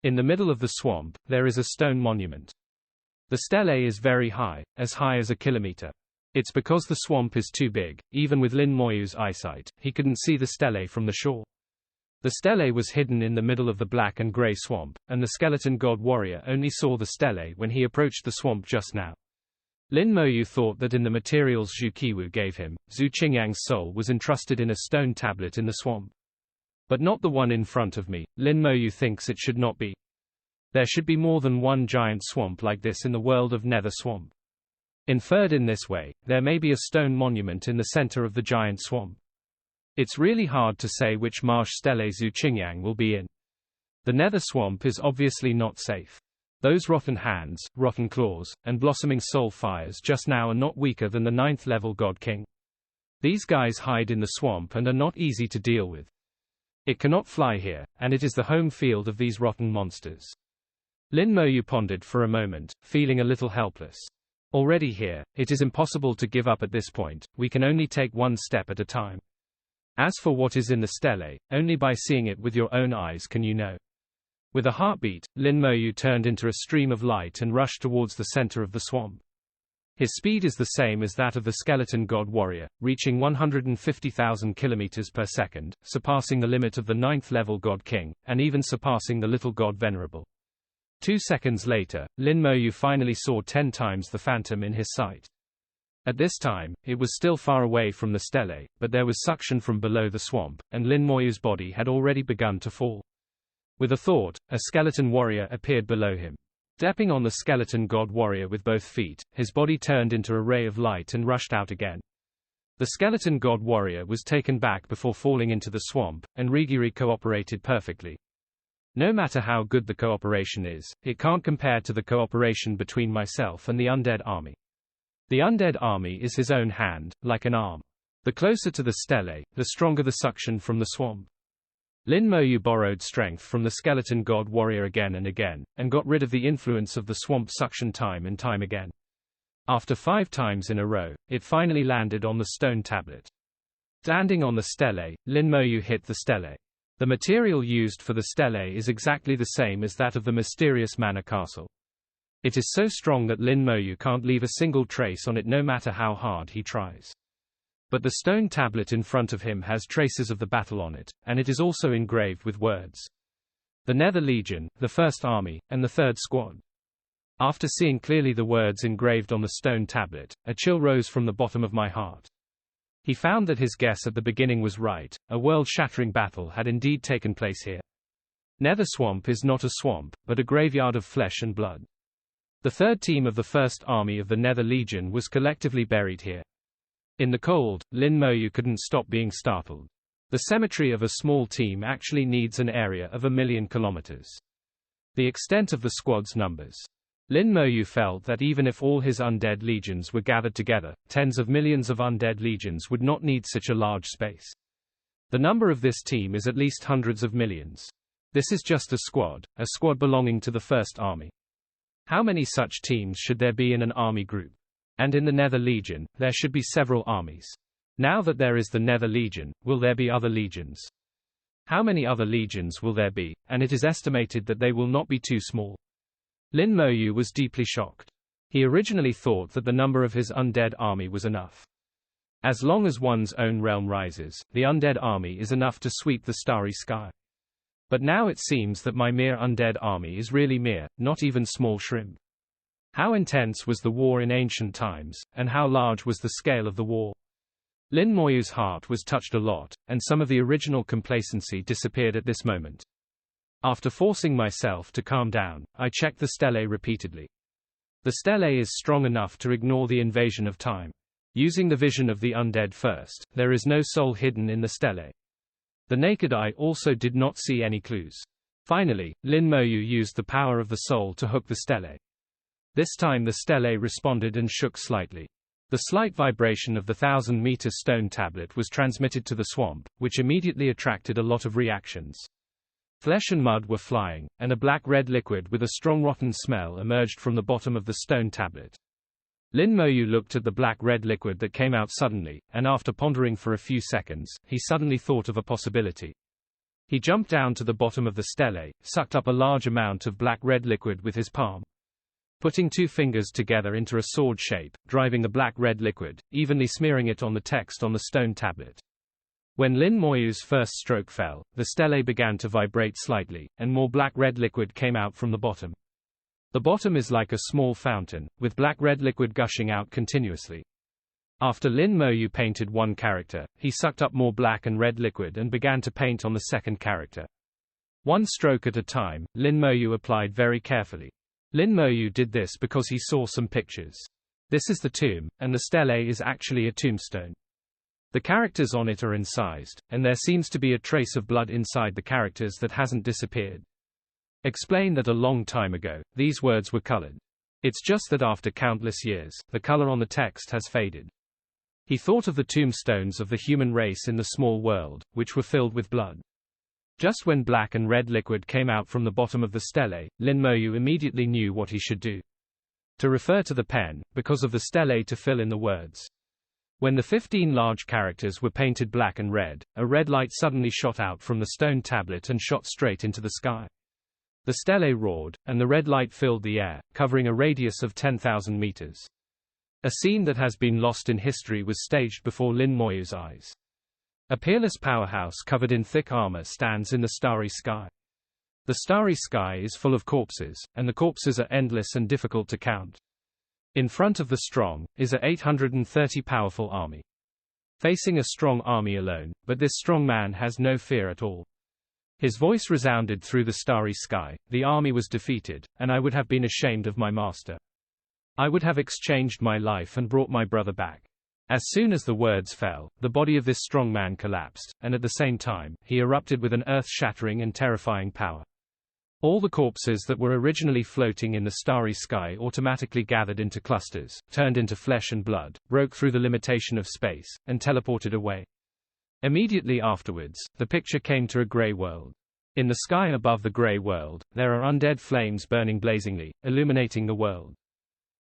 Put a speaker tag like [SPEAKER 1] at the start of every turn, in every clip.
[SPEAKER 1] In the middle of the swamp, there is a stone monument. The stele is very high as a kilometer. It's because the swamp is too big. Even with Lin Moyu's eyesight, he couldn't see the stele from the shore. The stele was hidden in the middle of the black and grey swamp, and the skeleton god warrior only saw the stele when he approached the swamp just now. Lin Moyu thought that in the materials Zhu Qiwu gave him, Zhu Qingyang's soul was entrusted in a stone tablet in the swamp. But not the one in front of me. Lin Moyu thinks it should not be. There should be more than one giant swamp like this in the world of Nether Swamp. Inferred in this way, there may be a stone monument in the center of the giant swamp. It's really hard to say which marsh stele Zhu Qingyang will be in. The Nether Swamp is obviously not safe. Those rotten hands, rotten claws, and blossoming soul fires just now are not weaker than the 9th level God King. These guys hide in the swamp and are not easy to deal with. It cannot fly here, and it is the home field of these rotten monsters. Lin Moyu pondered for a moment, feeling a little helpless. Already here, it is impossible to give up at this point. We can only take one step at a time. As for what is in the stele, only by seeing it with your own eyes can you know. With a heartbeat, Lin Moyu turned into a stream of light and rushed towards the center of the swamp. His speed is the same as that of the skeleton god warrior, reaching 150,000 kilometers per second, surpassing the limit of the 9th level god king, and even surpassing the little god venerable. 2 seconds later, Lin Moyu finally saw 10 times the phantom in his sight. At this time, it was still far away from the stele, but there was suction from below the swamp, and Lin Moyu's body had already begun to fall. With a thought, a skeleton warrior appeared below him. Stepping on the skeleton god warrior with both feet, his body turned into a ray of light and rushed out again. The skeleton god warrior was taken back before falling into the swamp, and Rigiri cooperated perfectly. No matter how good the cooperation is, it can't compare to the cooperation between myself and the undead army. The undead army is his own hand, like an arm. The closer to the stele, the stronger the suction from the swamp. Lin Moyu borrowed strength from the skeleton god warrior again and again, and got rid of the influence of the swamp suction time and time again. After 5 times in a row, it finally landed on the stone tablet. Standing on the stele, Lin Moyu hit the stele. The material used for the stele is exactly the same as that of the mysterious manor castle. It is so strong that Lin Moyu can't leave a single trace on it no matter how hard he tries. But the stone tablet in front of him has traces of the battle on it, and it is also engraved with words. The Nether Legion, the First Army, and the Third Squad. After seeing clearly the words engraved on the stone tablet, a chill rose from the bottom of my heart. He found that his guess at the beginning was right. A world-shattering battle had indeed taken place here. Nether Swamp is not a swamp, but a graveyard of flesh and blood. The third team of the First Army of the Nether Legion was collectively buried here. In the cold, Lin Moyu couldn't stop being startled. The cemetery of a small team actually needs an area of 1,000,000 kilometers. The extent of the squad's numbers. Lin Moyu felt that even if all his undead legions were gathered together, tens of millions of undead legions would not need such a large space. The number of this team is at least hundreds of millions. This is just a squad belonging to the First Army. How many such teams should there be in an army group? And in the Nether Legion, there should be several armies. Now that there is the Nether Legion, will there be other legions? How many other legions will there be? And it is estimated that they will not be too small. Lin Moyu was deeply shocked. He originally thought that the number of his undead army was enough. As long as one's own realm rises, the undead army is enough to sweep the starry sky. But now it seems that my mere undead army is really mere, not even small shrimp. How intense was the war in ancient times, and how large was the scale of the war? Lin Moyu's heart was touched a lot, and some of the original complacency disappeared at this moment. After forcing myself to calm down, I checked the stele repeatedly. The stele is strong enough to ignore the invasion of time. Using the vision of the undead first, there is no soul hidden in the stele. The naked eye also did not see any clues. Finally, Lin Moyu used the power of the soul to hook the stele. This time the stele responded and shook slightly. The slight vibration of the 1,000-meter stone tablet was transmitted to the swamp, which immediately attracted a lot of reactions. Flesh and mud were flying, and a black-red liquid with a strong rotten smell emerged from the bottom of the stone tablet. Lin Moyu looked at the black-red liquid that came out suddenly, and after pondering for a few seconds, he suddenly thought of a possibility. He jumped down to the bottom of the stele, sucked up a large amount of black-red liquid with his palm, putting 2 fingers together into a sword shape, driving the black-red liquid, evenly smearing it on the text on the stone tablet. When Lin Moyu's first stroke fell, the stele began to vibrate slightly, and more black-red liquid came out from the bottom. The bottom is like a small fountain, with black-red liquid gushing out continuously. After Lin Moyu painted one character, he sucked up more black and red liquid and began to paint on the second character. One stroke at a time, Lin Moyu applied very carefully. Lin Moyu did this because he saw some pictures. This is the tomb, and the stele is actually a tombstone. The characters on it are incised, and there seems to be a trace of blood inside the characters that hasn't disappeared. Explain that a long time ago, these words were colored. It's just that after countless years, the color on the text has faded. He thought of the tombstones of the human race in the small world, which were filled with blood. Just when black and red liquid came out from the bottom of the stele, Lin Moyu immediately knew what he should do. To refer to the pen, because of the stele to fill in the words. When the 15 large characters were painted black and red, a red light suddenly shot out from the stone tablet and shot straight into the sky. The stele roared, and the red light filled the air, covering a radius of 10,000 meters. A scene that has been lost in history was staged before Lin Moyu's eyes. A peerless powerhouse covered in thick armor stands in the starry sky. The starry sky is full of corpses, and the corpses are endless and difficult to count. In front of the strong, is a 830 powerful army. Facing a strong army alone, but this strong man has no fear at all. His voice resounded through the starry sky, the army was defeated, and I would have been ashamed of my master. I would have exchanged my life and brought my brother back. As soon as the words fell, the body of this strong man collapsed, and at the same time, he erupted with an earth-shattering and terrifying power. All the corpses that were originally floating in the starry sky automatically gathered into clusters, turned into flesh and blood, broke through the limitation of space, and teleported away. Immediately afterwards, the picture came to a gray world. In the sky above the gray world, there are undead flames burning blazingly, illuminating the world.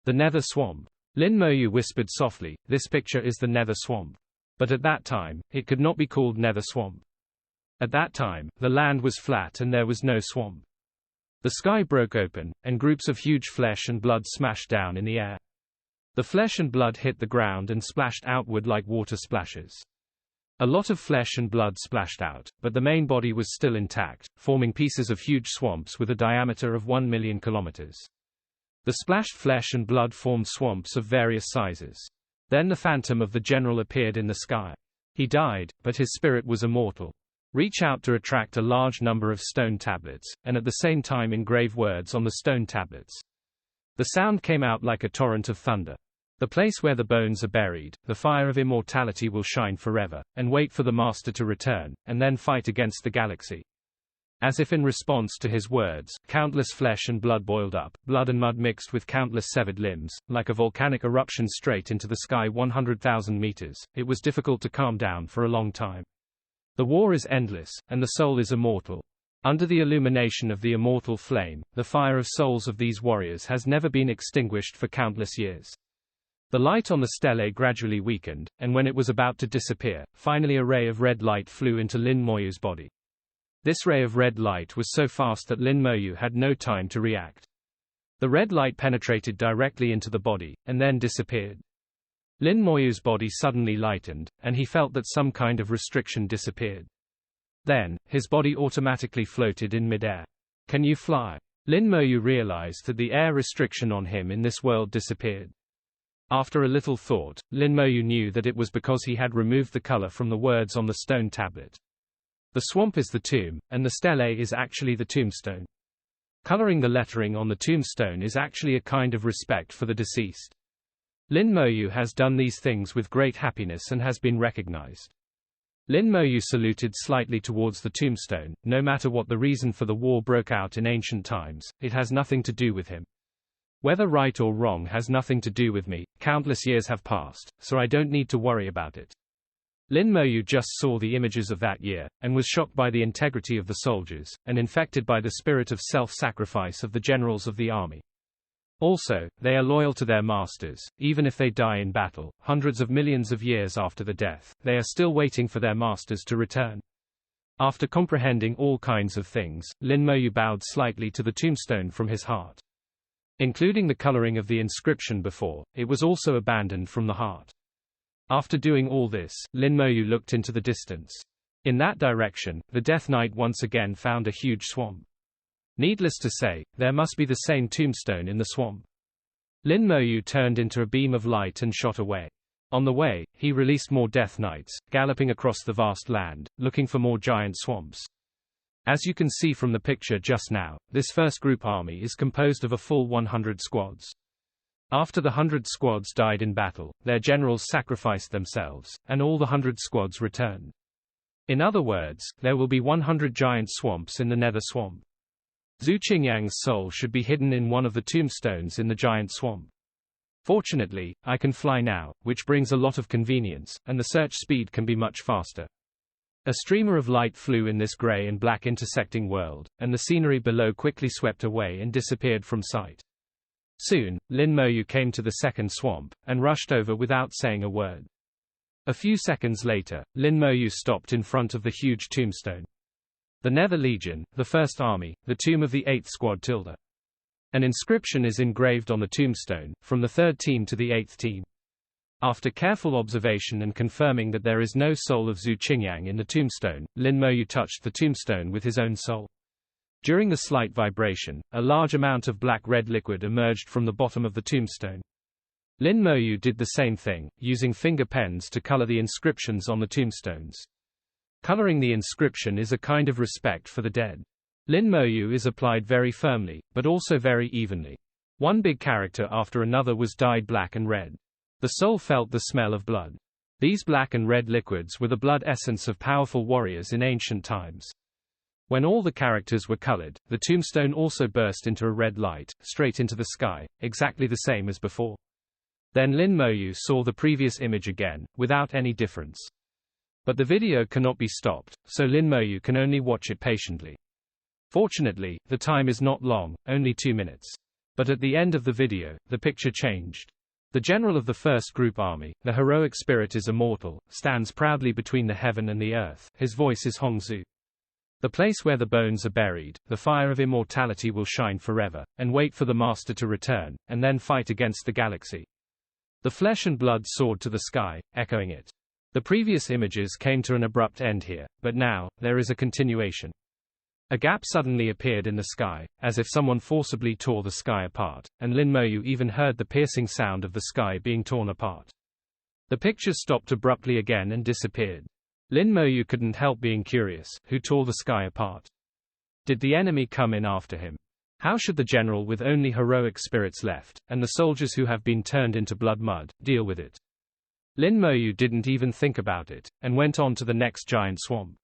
[SPEAKER 1] The Nether Swamp. Lin Moyu whispered softly, this picture is the Nether Swamp. But at that time, it could not be called Nether Swamp. At that time, the land was flat and there was no swamp. The sky broke open, and groups of huge flesh and blood smashed down in the air. The flesh and blood hit the ground and splashed outward like water splashes. A lot of flesh and blood splashed out, but the main body was still intact, forming pieces of huge swamps with a diameter of 1 million kilometers. The splashed flesh and blood formed swamps of various sizes. Then the phantom of the general appeared in the sky. He died, but his spirit was immortal. Reach out to attract a large number of stone tablets, and at the same time engrave words on the stone tablets. The sound came out like a torrent of thunder. The place where the bones are buried, the fire of immortality will shine forever, and wait for the master to return, and then fight against the galaxy. As if in response to his words, countless flesh and blood boiled up, blood and mud mixed with countless severed limbs, like a volcanic eruption straight into the sky 100,000 meters. It was difficult to calm down for a long time. The war is endless, and the soul is immortal. Under the illumination of the immortal flame, the fire of souls of these warriors has never been extinguished for countless years. The light on the stele gradually weakened, and when it was about to disappear, finally a ray of red light flew into Lin Moyu's body. This ray of red light was so fast that Lin Moyu had no time to react. The red light penetrated directly into the body, and then disappeared. Lin Moyu's body suddenly lightened, and he felt that some kind of restriction disappeared. Then, his body automatically floated in midair. Can you fly? Lin Moyu realized that the air restriction on him in this world disappeared. After a little thought, Lin Moyu knew that it was because he had removed the color from the words on the stone tablet. The swamp is the tomb, and the stele is actually the tombstone. Coloring the lettering on the tombstone is actually a kind of respect for the deceased. Lin Moyu has done these things with great happiness and has been recognized. Lin Moyu saluted slightly towards the tombstone. No matter what the reason for the war broke out in ancient times, it has nothing to do with him. Whether right or wrong has nothing to do with me. Countless years have passed, so I don't need to worry about it. Lin Moyu just saw the images of that year, and was shocked by the integrity of the soldiers, and infected by the spirit of self-sacrifice of the generals of the army. Also, they are loyal to their masters, even if they die in battle. Hundreds of millions of years after the death, they are still waiting for their masters to return. After comprehending all kinds of things, Lin Moyu bowed slightly to the tombstone from his heart. Including the coloring of the inscription before, it was also abandoned from the heart. After doing all this, Lin Moyu looked into the distance. In that direction, the Death Knight once again found a huge swamp. Needless to say, there must be the same tombstone in the swamp. Lin Moyu turned into a beam of light and shot away. On the way, he released more Death Knights, galloping across the vast land, looking for more giant swamps. As you can see from the picture just now, this first group army is composed of a full 100 squads. After the 100 squads died in battle, their generals sacrificed themselves, and all the 100 squads returned. In other words, there will be 100 giant swamps in the Nether Swamp. Zhu Qingyang's soul should be hidden in one of the tombstones in the giant swamp. Fortunately, I can fly now, which brings a lot of convenience, and the search speed can be much faster. A streamer of light flew in this gray and black intersecting world, and the scenery below quickly swept away and disappeared from sight. Soon, Lin Moyu came to the second swamp, and rushed over without saying a word. A few seconds later, Lin Moyu stopped in front of the huge tombstone. The Nether Legion, the First Army, the tomb of the 8th Squad tilde. An inscription is engraved on the tombstone, from the 3rd team to the 8th team. After careful observation and confirming that there is no soul of Zhu Qingyang in the tombstone, Lin Moyu touched the tombstone with his own soul. During the slight vibration, a large amount of black-red liquid emerged from the bottom of the tombstone. Lin Moyu did the same thing, using finger pens to color the inscriptions on the tombstones. Coloring the inscription is a kind of respect for the dead. Lin Moyu is applied very firmly, but also very evenly. One big character after another was dyed black and red. The soul felt the smell of blood. These black and red liquids were the blood essence of powerful warriors in ancient times. When all the characters were colored, the tombstone also burst into a red light, straight into the sky, exactly the same as before. Then Lin Moyu saw the previous image again, without any difference. But the video cannot be stopped, so Lin Moyu can only watch it patiently. Fortunately, the time is not long, only 2 minutes. But at the end of the video, the picture changed. The general of the first group army, the heroic spirit is immortal, stands proudly between the heaven and the earth. His voice is Hongzhu. The place where the bones are buried, the fire of immortality will shine forever, and wait for the master to return, and then fight against the galaxy. The flesh and blood soared to the sky, echoing it. The previous images came to an abrupt end here, but now, there is a continuation. A gap suddenly appeared in the sky, as if someone forcibly tore the sky apart, and Lin Moyu even heard the piercing sound of the sky being torn apart. The picture stopped abruptly again and disappeared. Lin Moyu couldn't help being curious, who tore the sky apart? Did the enemy come in after him? How should the general with only heroic spirits left, and the soldiers who have been turned into blood mud, deal with it? Lin Moyu didn't even think about it, and went on to the next giant swamp.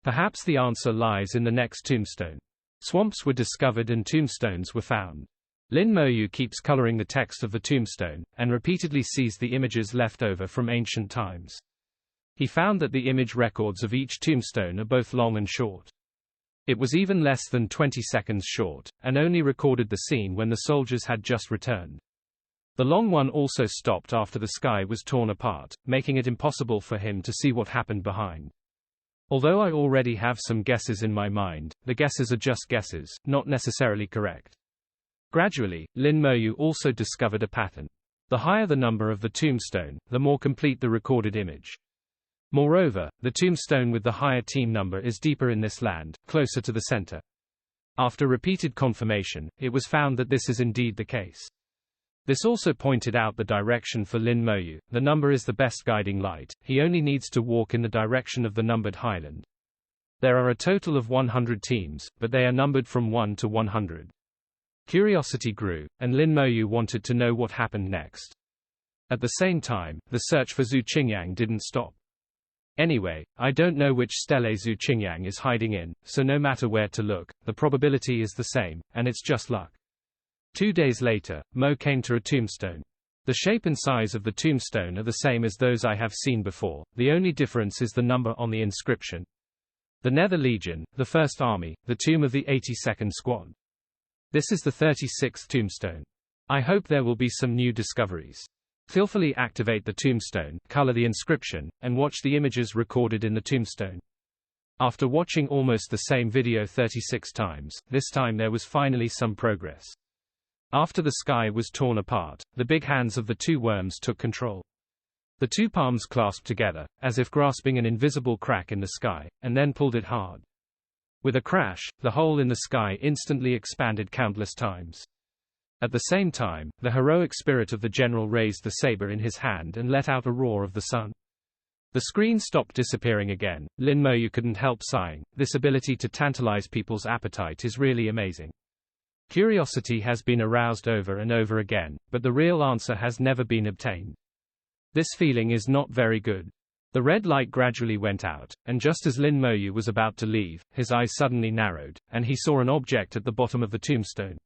[SPEAKER 1] Perhaps the answer lies in the next tombstone. Swamps were discovered and tombstones were found. Lin Moyu keeps coloring the text of the tombstone, and repeatedly sees the images left over from ancient times. He found that the image records of each tombstone are both long and short. It was even less than 20 seconds short, and only recorded the scene when the soldiers had just returned. The long one also stopped after the sky was torn apart, making it impossible for him to see what happened behind. Although I already have some guesses in my mind, the guesses are just guesses, not necessarily correct. Gradually, Lin Moyu also discovered a pattern. The higher the number of the tombstone, the more complete the recorded image. Moreover, the tombstone with the higher team number is deeper in this land, closer to the center. After repeated confirmation, it was found that this is indeed the case. This also pointed out the direction for Lin Moyu. The number is the best guiding light, he only needs to walk in the direction of the numbered highland. There are a total of 100 teams, but they are numbered from 1 to 100. Curiosity grew, and Lin Moyu wanted to know what happened next. At the same time, the search for Zhu Qingyang didn't stop. Anyway, I don't know which stele Zhu Qingyang is hiding in, so no matter where to look, the probability is the same, and it's just luck. 2 days later, Mo came to a tombstone. The shape and size of the tombstone are the same as those I have seen before, the only difference is the number on the inscription. The Nether Legion, the First Army, the tomb of the 82nd Squad. This is the 36th tombstone. I hope there will be some new discoveries. Skillfully activate the tombstone, color the inscription, and watch the images recorded in the tombstone. After watching almost the same video 36 times, this time there was finally some progress. After the sky was torn apart, the big hands of the two worms took control. The two palms clasped together, as if grasping an invisible crack in the sky, and then pulled it hard. With a crash, the hole in the sky instantly expanded countless times. At the same time, the heroic spirit of the general raised the saber in his hand and let out a roar of the sun. The screen stopped disappearing again. Lin Moyu couldn't help sighing. This ability to tantalize people's appetite is really amazing. Curiosity has been aroused over and over again, but the real answer has never been obtained. This feeling is not very good. The red light gradually went out, and just as Lin Moyu was about to leave, his eyes suddenly narrowed, and he saw an object at the bottom of the tombstone.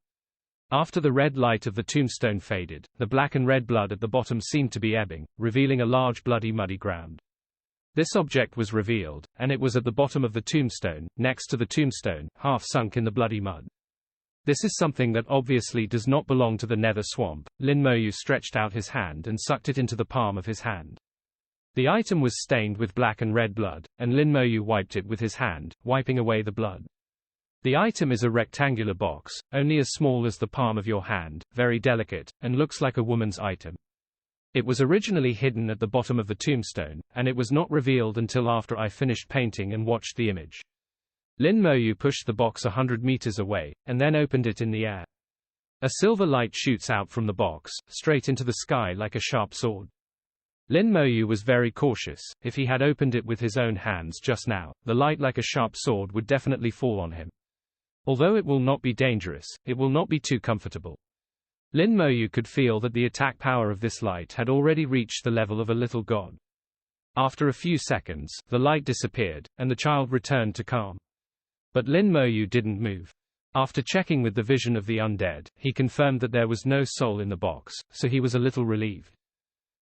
[SPEAKER 1] After the red light of the tombstone faded, the black and red blood at the bottom seemed to be ebbing, revealing a large bloody muddy ground. This object was revealed, and it was at the bottom of the tombstone, next to the tombstone, half sunk in the bloody mud. This is something that obviously does not belong to the nether swamp. Lin Moyu stretched out his hand and sucked it into the palm of his hand. The item was stained with black and red blood, and Lin Moyu wiped it with his hand, wiping away the blood. The item is a rectangular box, only as small as the palm of your hand, very delicate, and looks like a woman's item. It was originally hidden at the bottom of the tombstone, and it was not revealed until after I finished painting and watched the image. Lin Moyu pushed the box 100 meters away, and then opened it in the air. A silver light shoots out from the box, straight into the sky like a sharp sword. Lin Moyu was very cautious. If he had opened it with his own hands just now, the light like a sharp sword would definitely fall on him. Although it will not be dangerous, it will not be too comfortable. Lin Moyu could feel that the attack power of this light had already reached the level of a little god. After a few seconds, the light disappeared, and the child returned to calm. But Lin Moyu didn't move. After checking with the vision of the undead, he confirmed that there was no soul in the box, so he was a little relieved.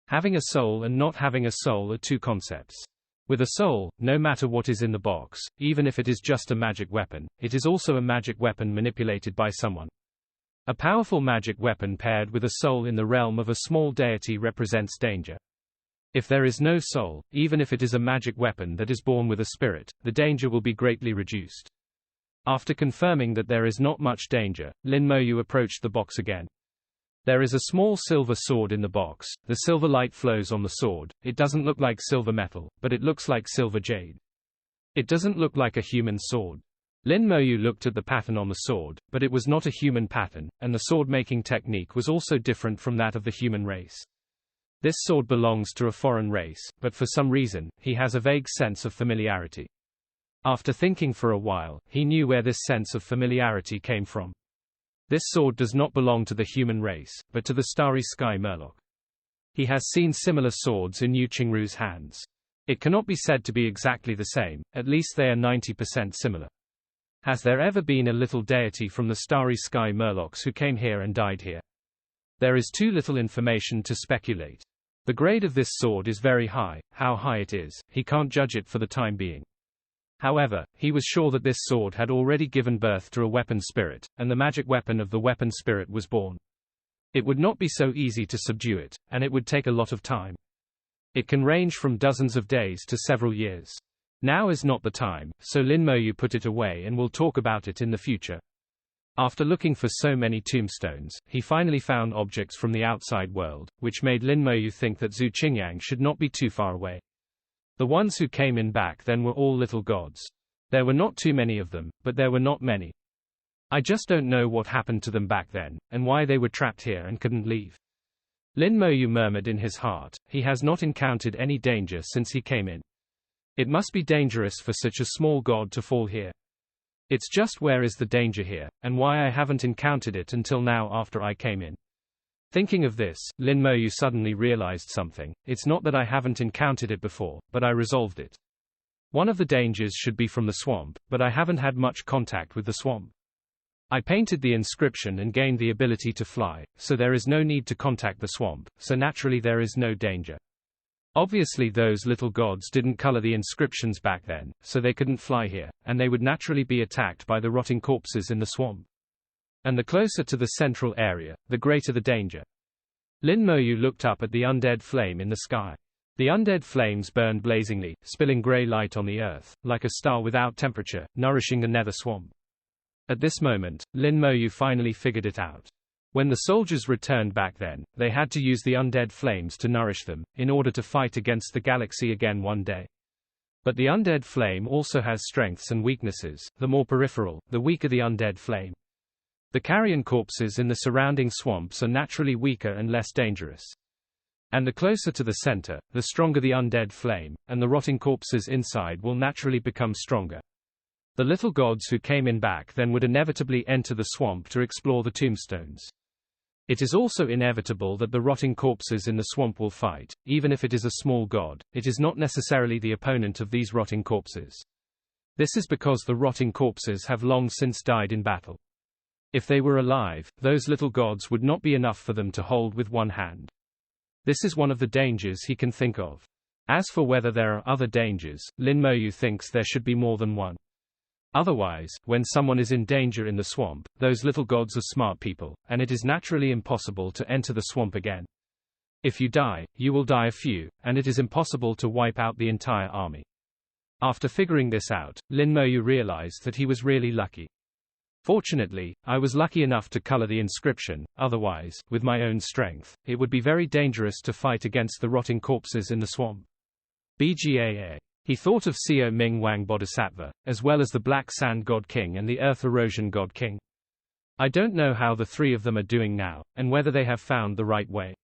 [SPEAKER 1] Having a soul and not having a soul are two concepts. With a soul, no matter what is in the box, even if it is just a magic weapon, it is also a magic weapon manipulated by someone. A powerful magic weapon paired with a soul in the realm of a small deity represents danger. If there is no soul, even if it is a magic weapon that is born with a spirit, the danger will be greatly reduced. After confirming that there is not much danger, Lin Moyu approached the box again. There is a small silver sword in the box. The silver light flows on the sword. It doesn't look like silver metal, but it looks like silver jade. It doesn't look like a human sword. Lin Moyu looked at the pattern on the sword, but it was not a human pattern, and the sword-making technique was also different from that of the human race. This sword belongs to a foreign race, but for some reason, he has a vague sense of familiarity. After thinking for a while, he knew where this sense of familiarity came from. This sword does not belong to the human race, but to the Starry Sky Murloc. He has seen similar swords in Yu Qingru's hands. It cannot be said to be exactly the same, at least they are 90% similar. Has there ever been a little deity from the Starry Sky Murlocs who came here and died here? There is too little information to speculate. The grade of this sword is very high. How high it is, he can't judge it for the time being. However, he was sure that this sword had already given birth to a weapon spirit, and the magic weapon of the weapon spirit was born. It would not be so easy to subdue it, and it would take a lot of time. It can range from dozens of days to several years. Now is not the time, so Lin Moyu put it away and will talk about it in the future. After looking for so many tombstones, he finally found objects from the outside world, which made Lin Moyu think that Zhu Qingyang should not be too far away. The ones who came in back then were all little gods. There were not too many of them, but there were not many. I just don't know what happened to them back then, and why they were trapped here and couldn't leave. Lin Moyu murmured in his heart, he has not encountered any danger since he came in. It must be dangerous for such a small god to fall here. It's just where is the danger here, and why I haven't encountered it until now after I came in. Thinking of this, Lin Moyu suddenly realized something. It's not that I haven't encountered it before, but I resolved it. One of the dangers should be from the swamp, but I haven't had much contact with the swamp. I painted the inscription and gained the ability to fly, so there is no need to contact the swamp, so naturally there is no danger. Obviously those little gods didn't color the inscriptions back then, so they couldn't fly here, and they would naturally be attacked by the rotting corpses in the swamp. And the closer to the central area, the greater the danger. Lin Moyu looked up at the undead flame in the sky. The undead flames burned blazingly, spilling grey light on the earth, like a star without temperature, nourishing the nether swamp. At this moment, Lin Moyu finally figured it out. When the soldiers returned back then, they had to use the undead flames to nourish them, in order to fight against the galaxy again one day. But the undead flame also has strengths and weaknesses. The more peripheral, the weaker the undead flame. The carrion corpses in the surrounding swamps are naturally weaker and less dangerous. And the closer to the center, the stronger the undead flame, and the rotting corpses inside will naturally become stronger. The little gods who came in back then would inevitably enter the swamp to explore the tombstones. It is also inevitable that the rotting corpses in the swamp will fight. Even if it is a small god, it is not necessarily the opponent of these rotting corpses. This is because the rotting corpses have long since died in battle. If they were alive, those little gods would not be enough for them to hold with one hand. This is one of the dangers he can think of. As for whether there are other dangers, Lin Moyu thinks there should be more than one. Otherwise, when someone is in danger in the swamp, those little gods are smart people, and it is naturally impossible to enter the swamp again. If you die, you will die a few, and it is impossible to wipe out the entire army. After figuring this out, Lin Moyu realized that he was really lucky. Fortunately, I was lucky enough to color the inscription, otherwise, with my own strength, it would be very dangerous to fight against the rotting corpses in the swamp. BGAA. He thought of Seo Ming Wang Bodhisattva, as well as the Black Sand God King and the Earth Erosion God King. I don't know how the three of them are doing now, and whether they have found the right way.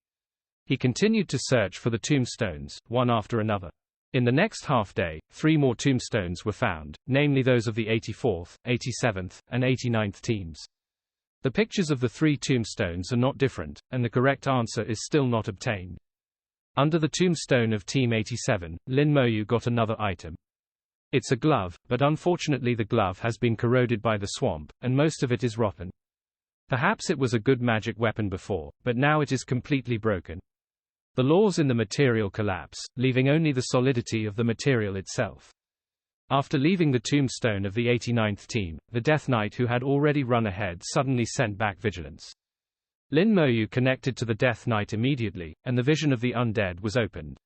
[SPEAKER 1] He continued to search for the tombstones, one after another. In the next half-day, 3 more tombstones were found, namely those of the 84th, 87th, and 89th teams. The pictures of the 3 tombstones are not different, and the correct answer is still not obtained. Under the tombstone of Team 87, Lin Moyu got another item. It's a glove, but unfortunately the glove has been corroded by the swamp, and most of it is rotten. Perhaps it was a good magic weapon before, but now it is completely broken. The laws in the material collapse, leaving only the solidity of the material itself. After leaving the tombstone of the 89th team, the Death Knight who had already run ahead suddenly sent back vigilance. Lin Moyu connected to the Death Knight immediately, and the vision of the undead was opened.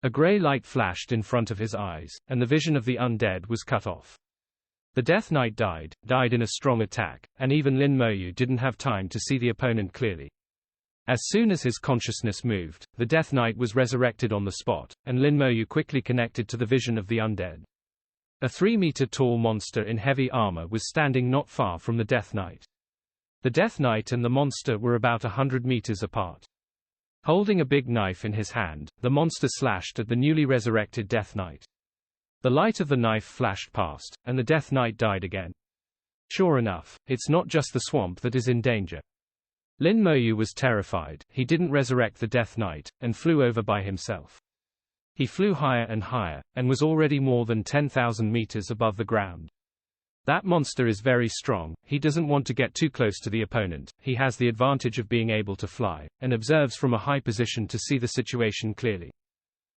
[SPEAKER 1] A grey light flashed in front of his eyes, and the vision of the undead was cut off. The Death Knight died in a strong attack, and even Lin Moyu didn't have time to see the opponent clearly. As soon as his consciousness moved, the Death Knight was resurrected on the spot, and Lin Moyu quickly connected to the vision of the undead. A 3-meter-tall monster in heavy armor was standing not far from the Death Knight. The Death Knight and the monster were about 100 meters apart. Holding a big knife in his hand, the monster slashed at the newly resurrected Death Knight. The light of the knife flashed past, and the Death Knight died again. Sure enough, it's not just the swamp that is in danger. Lin Moyu was terrified. He didn't resurrect the Death Knight, and flew over by himself. He flew higher and higher, and was already more than 10,000 meters above the ground. That monster is very strong. He doesn't want to get too close to the opponent. He has the advantage of being able to fly, and observes from a high position to see the situation clearly.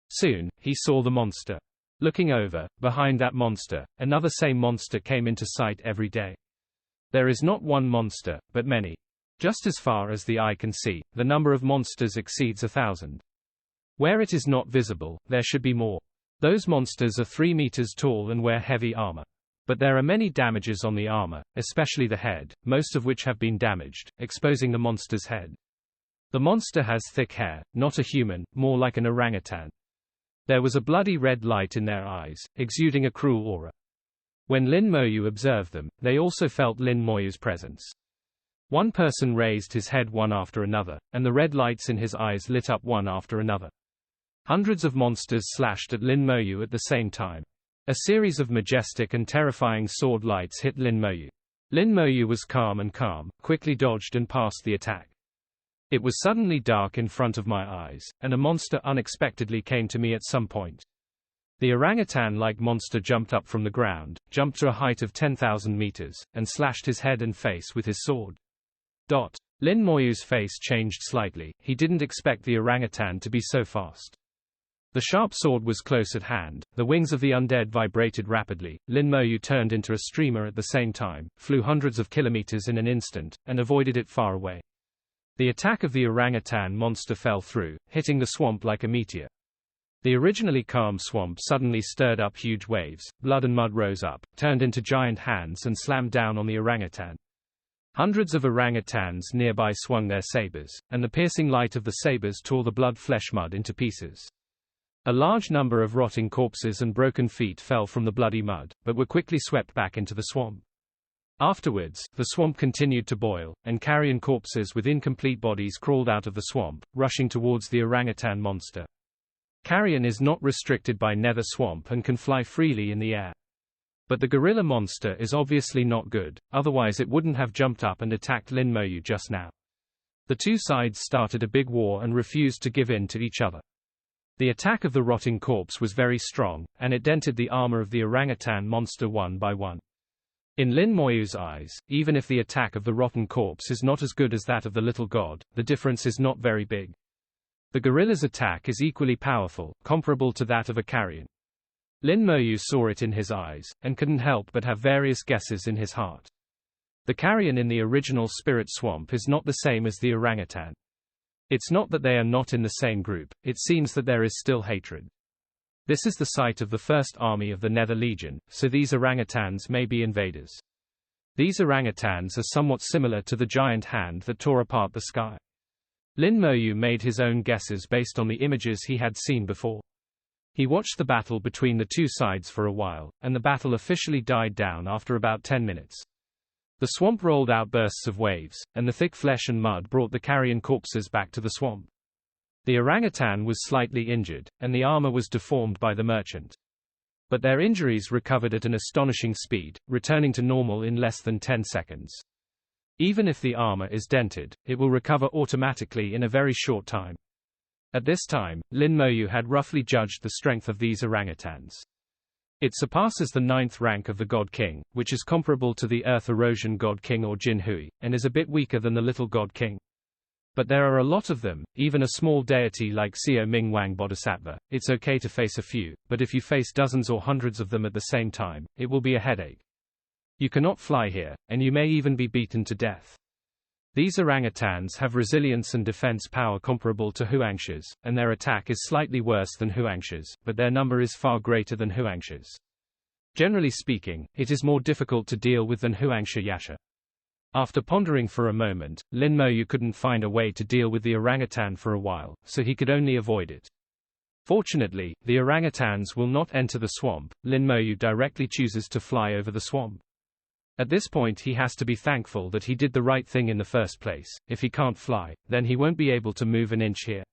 [SPEAKER 1] Soon, he saw the monster. Looking over, behind that monster, another same monster came into sight every day. There is not one monster, but many. Just as far as the eye can see, the number of monsters exceeds 1,000. Where it is not visible, there should be more. Those monsters are 3 meters tall and wear heavy armor. But there are many damages on the armor, especially the head, most of which have been damaged, exposing the monster's head. The monster has thick hair, not a human, more like an orangutan. There was a bloody red light in their eyes, exuding a cruel aura. When Lin Moyu observed them, they also felt Lin Moyu's presence. One person raised his head one after another, and the red lights in his eyes lit up one after another. Hundreds of monsters slashed at Lin Moyu at the same time. A series of majestic and terrifying sword lights hit Lin Moyu. Lin Moyu was calm, quickly dodged and passed the attack. It was suddenly dark in front of my eyes, and a monster unexpectedly came to me at some point. The orangutan-like monster jumped up from the ground, jumped to a height of 10,000 meters, and slashed his head and face with his sword. Lin Moyu's face changed slightly. He didn't expect the orangutan to be so fast. The sharp sword was close at hand, the wings of the undead vibrated rapidly. Lin Moyu turned into a streamer at the same time, flew hundreds of kilometers in an instant, and avoided it far away. The attack of the orangutan monster fell through, hitting the swamp like a meteor. The originally calm swamp suddenly stirred up huge waves, blood and mud rose up, turned into giant hands and slammed down on the orangutan. Hundreds of orangutans nearby swung their sabers, and the piercing light of the sabers tore the blood-flesh mud into pieces. A large number of rotting corpses and broken feet fell from the bloody mud, but were quickly swept back into the swamp. Afterwards, the swamp continued to boil, and carrion corpses with incomplete bodies crawled out of the swamp, rushing towards the orangutan monster. Carrion is not restricted by nether swamp and can fly freely in the air. But the gorilla monster is obviously not good, otherwise it wouldn't have jumped up and attacked Lin Moyu just now. The two sides started a big war and refused to give in to each other. The attack of the rotting corpse was very strong, and it dented the armor of the orangutan monster one by one. In Lin Moyu's eyes, even if the attack of the rotten corpse is not as good as that of the little god, the difference is not very big. The gorilla's attack is equally powerful, comparable to that of a carrion. Lin Moyu saw it in his eyes, and couldn't help but have various guesses in his heart. The carrion in the original spirit swamp is not the same as the orangutan. It's not that they are not in the same group, it seems that there is still hatred. This is the site of the first army of the Nether Legion, so these orangutans may be invaders. These orangutans are somewhat similar to the giant hand that tore apart the sky. Lin Moyu made his own guesses based on the images he had seen before. He watched the battle between the two sides for a while, and the battle officially died down after about 10 minutes. The swamp rolled out bursts of waves, and the thick flesh and mud brought the carrion corpses back to the swamp. The orangutan was slightly injured, and the armor was deformed by the merchant. But their injuries recovered at an astonishing speed, returning to normal in less than 10 seconds. Even if the armor is dented, it will recover automatically in a very short time. At this time, Lin Moyu had roughly judged the strength of these orangutans. It surpasses the 9th rank of the God King, which is comparable to the Earth Erosion God King or Jin Hui, and is a bit weaker than the Little God King. But there are a lot of them, even a small deity like Xiao Ming Wang Bodhisattva. It's okay to face a few, but if you face dozens or hundreds of them at the same time, it will be a headache. You cannot fly here, and you may even be beaten to death. These orangutans have resilience and defense power comparable to Huangsha's, and their attack is slightly worse than Huangsha's, but their number is far greater than Huangsha's. Generally speaking, it is more difficult to deal with than Huangsha Yasha. After pondering for a moment, Lin Moyu couldn't find a way to deal with the orangutan for a while, so he could only avoid it. Fortunately, the orangutans will not enter the swamp. Lin Moyu directly chooses to fly over the swamp. At this point he has to be thankful that he did the right thing in the first place. If he can't fly, then he won't be able to move an inch here.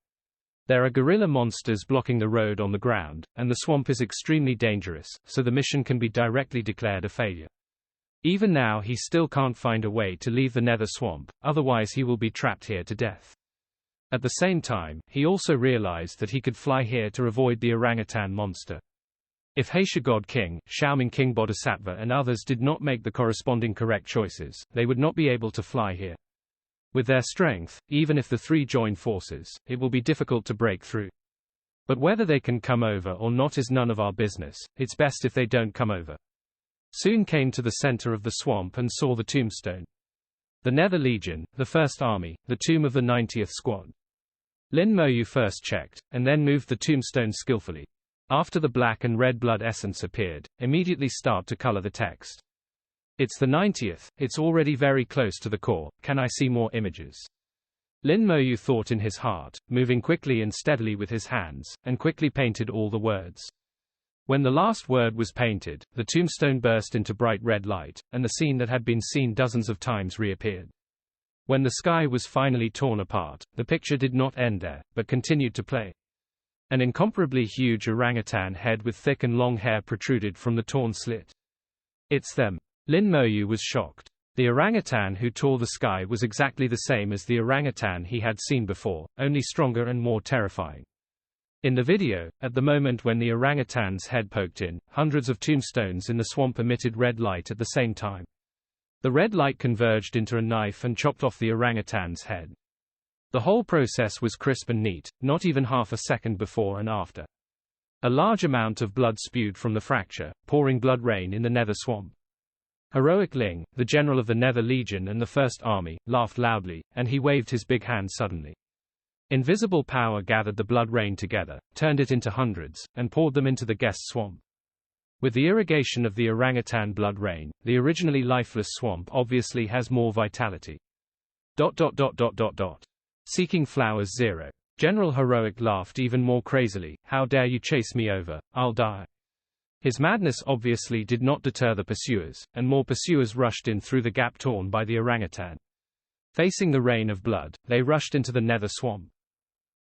[SPEAKER 1] There are gorilla monsters blocking the road on the ground, and the swamp is extremely dangerous, so the mission can be directly declared a failure. Even now he still can't find a way to leave the nether swamp, otherwise he will be trapped here to death. At the same time, he also realized that he could fly here to avoid the orangutan monster. If Heisha God King, Xiaoming King Bodhisattva and others did not make the corresponding correct choices, they would not be able to fly here. With their strength, even if the three join forces, it will be difficult to break through. But whether they can come over or not is none of our business. It's best if they don't come over. Soon came to the center of the swamp and saw the tombstone. The Nether Legion, the First Army, the tomb of the 90th Squad. Lin Moyu first checked, and then moved the tombstone skillfully. After the black and red blood essence appeared, immediately start to color the text. It's the 90th, it's already very close to the core, can I see more images? Lin Moyu thought in his heart, moving quickly and steadily with his hands, and quickly painted all the words. When the last word was painted, the tombstone burst into bright red light, and the scene that had been seen dozens of times reappeared. When the sky was finally torn apart, the picture did not end there, but continued to play. An incomparably huge orangutan head with thick and long hair protruded from the torn slit. It's them. Lin Moyu was shocked. The orangutan who tore the sky was exactly the same as the orangutan he had seen before, only stronger and more terrifying. In the video, at the moment when the orangutan's head poked in, hundreds of tombstones in the swamp emitted red light at the same time. The red light converged into a knife and chopped off the orangutan's head. The whole process was crisp and neat, not even half a second before and after. A large amount of blood spewed from the fracture, pouring blood rain in the nether swamp. Heroic Ling, the general of the Nether Legion and the First Army, laughed loudly, and he waved his big hand suddenly. Invisible power gathered the blood rain together, turned it into hundreds, and poured them into the guest swamp. With the irrigation of the orangutan blood rain, the originally lifeless swamp obviously has more vitality. Seeking flowers 0. General Heroic laughed even more crazily. How dare you chase me over, I'll die. His madness obviously did not deter the pursuers, and more pursuers rushed in through the gap torn by the orangutan. Facing the rain of blood, they rushed into the nether swamp.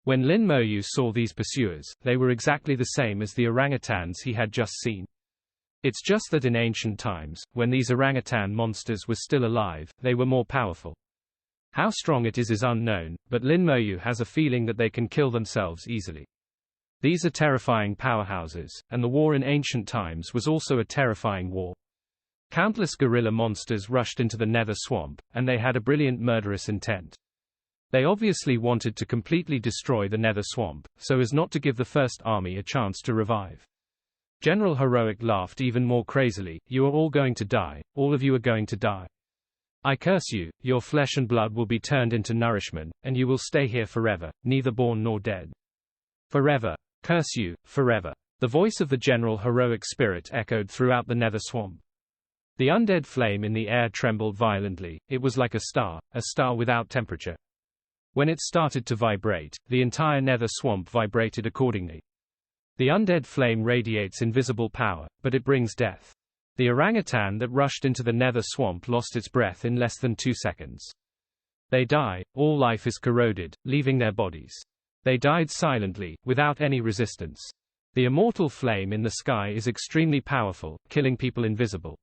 [SPEAKER 1] When Lin Moyu saw these pursuers, they were exactly the same as the orangutans he had just seen. It's just that in ancient times, when these orangutan monsters were still alive, they were more powerful. How strong it is unknown, but Lin Moyu has a feeling that they can kill themselves easily. These are terrifying powerhouses, and the war in ancient times was also a terrifying war. Countless gorilla monsters rushed into the nether swamp, and they had a brilliant murderous intent. They obviously wanted to completely destroy the nether swamp, so as not to give the first army a chance to revive. General Heroic laughed even more crazily. You are all going to die, all of you are going to die. I curse you, your flesh and blood will be turned into nourishment, and you will stay here forever, neither born nor dead. Forever. Curse you, forever. The voice of the General Heroic spirit echoed throughout the nether swamp. The undead flame in the air trembled violently. It was like a star without temperature. When it started to vibrate, the entire nether swamp vibrated accordingly. The undead flame radiates invisible power, but it brings death. The orangutan that rushed into the nether swamp lost its breath in less than 2 seconds. They die, all life is corroded, leaving their bodies. They died silently, without any resistance. The immortal flame in the sky is extremely powerful, killing people invisible.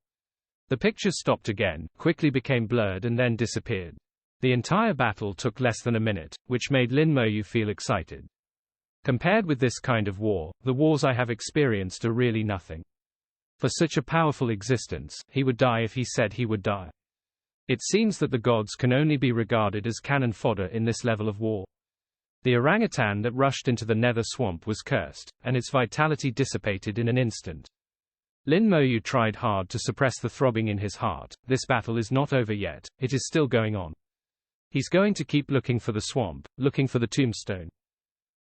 [SPEAKER 1] The picture stopped again, quickly became blurred and then disappeared. The entire battle took less than a minute, which made Lin Moyu feel excited. Compared with this kind of war, the wars I have experienced are really nothing. For such a powerful existence, he would die if he said he would die. It seems that the gods can only be regarded as cannon fodder in this level of war. The orangutan that rushed into the nether swamp was cursed, and its vitality dissipated in an instant. Lin Moyu tried hard to suppress the throbbing in his heart. This battle is not over yet, it is still going on. He's going to keep looking for the swamp, looking for the tombstone.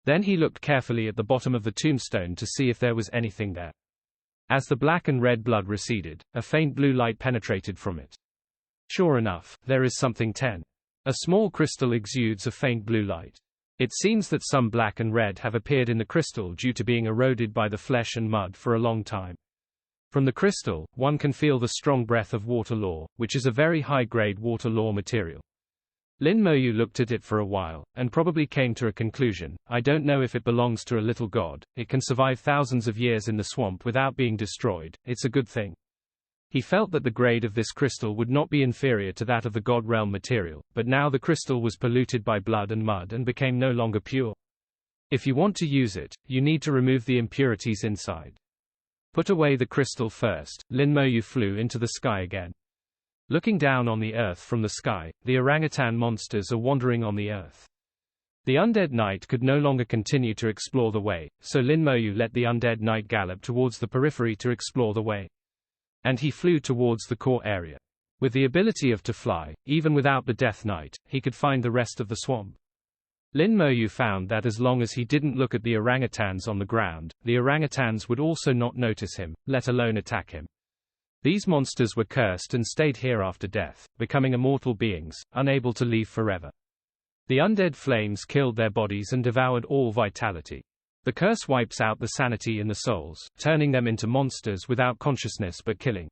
[SPEAKER 1] Then he looked carefully at the bottom of the tombstone to see if there was anything there. As the black and red blood receded, a faint blue light penetrated from it. Sure enough, there is something. 10. A small crystal exudes a faint blue light. It seems that some black and red have appeared in the crystal due to being eroded by the flesh and mud for a long time. From the crystal, one can feel the strong breath of water lore, which is a very high-grade water lore material. Lin Moyu looked at it for a while, and probably came to a conclusion. I don't know if it belongs to a little god, it can survive thousands of years in the swamp without being destroyed, it's a good thing. He felt that the grade of this crystal would not be inferior to that of the god realm material, but now the crystal was polluted by blood and mud and became no longer pure. If you want to use it, you need to remove the impurities inside. Put away the crystal first. Lin Moyu flew into the sky again. Looking down on the earth from the sky, the orangutan monsters are wandering on the earth. The undead knight could no longer continue to explore the way, so Lin Moyu let the undead knight gallop towards the periphery to explore the way. And he flew towards the core area. With the ability of to fly, even without the Death Knight, he could find the rest of the swamp. Lin Moyu found that as long as he didn't look at the orangutans on the ground, the orangutans would also not notice him, let alone attack him. These monsters were cursed and stayed here after death, becoming immortal beings, unable to leave forever. The undead flames killed their bodies and devoured all vitality. The curse wipes out the sanity in the souls, turning them into monsters without consciousness but killing.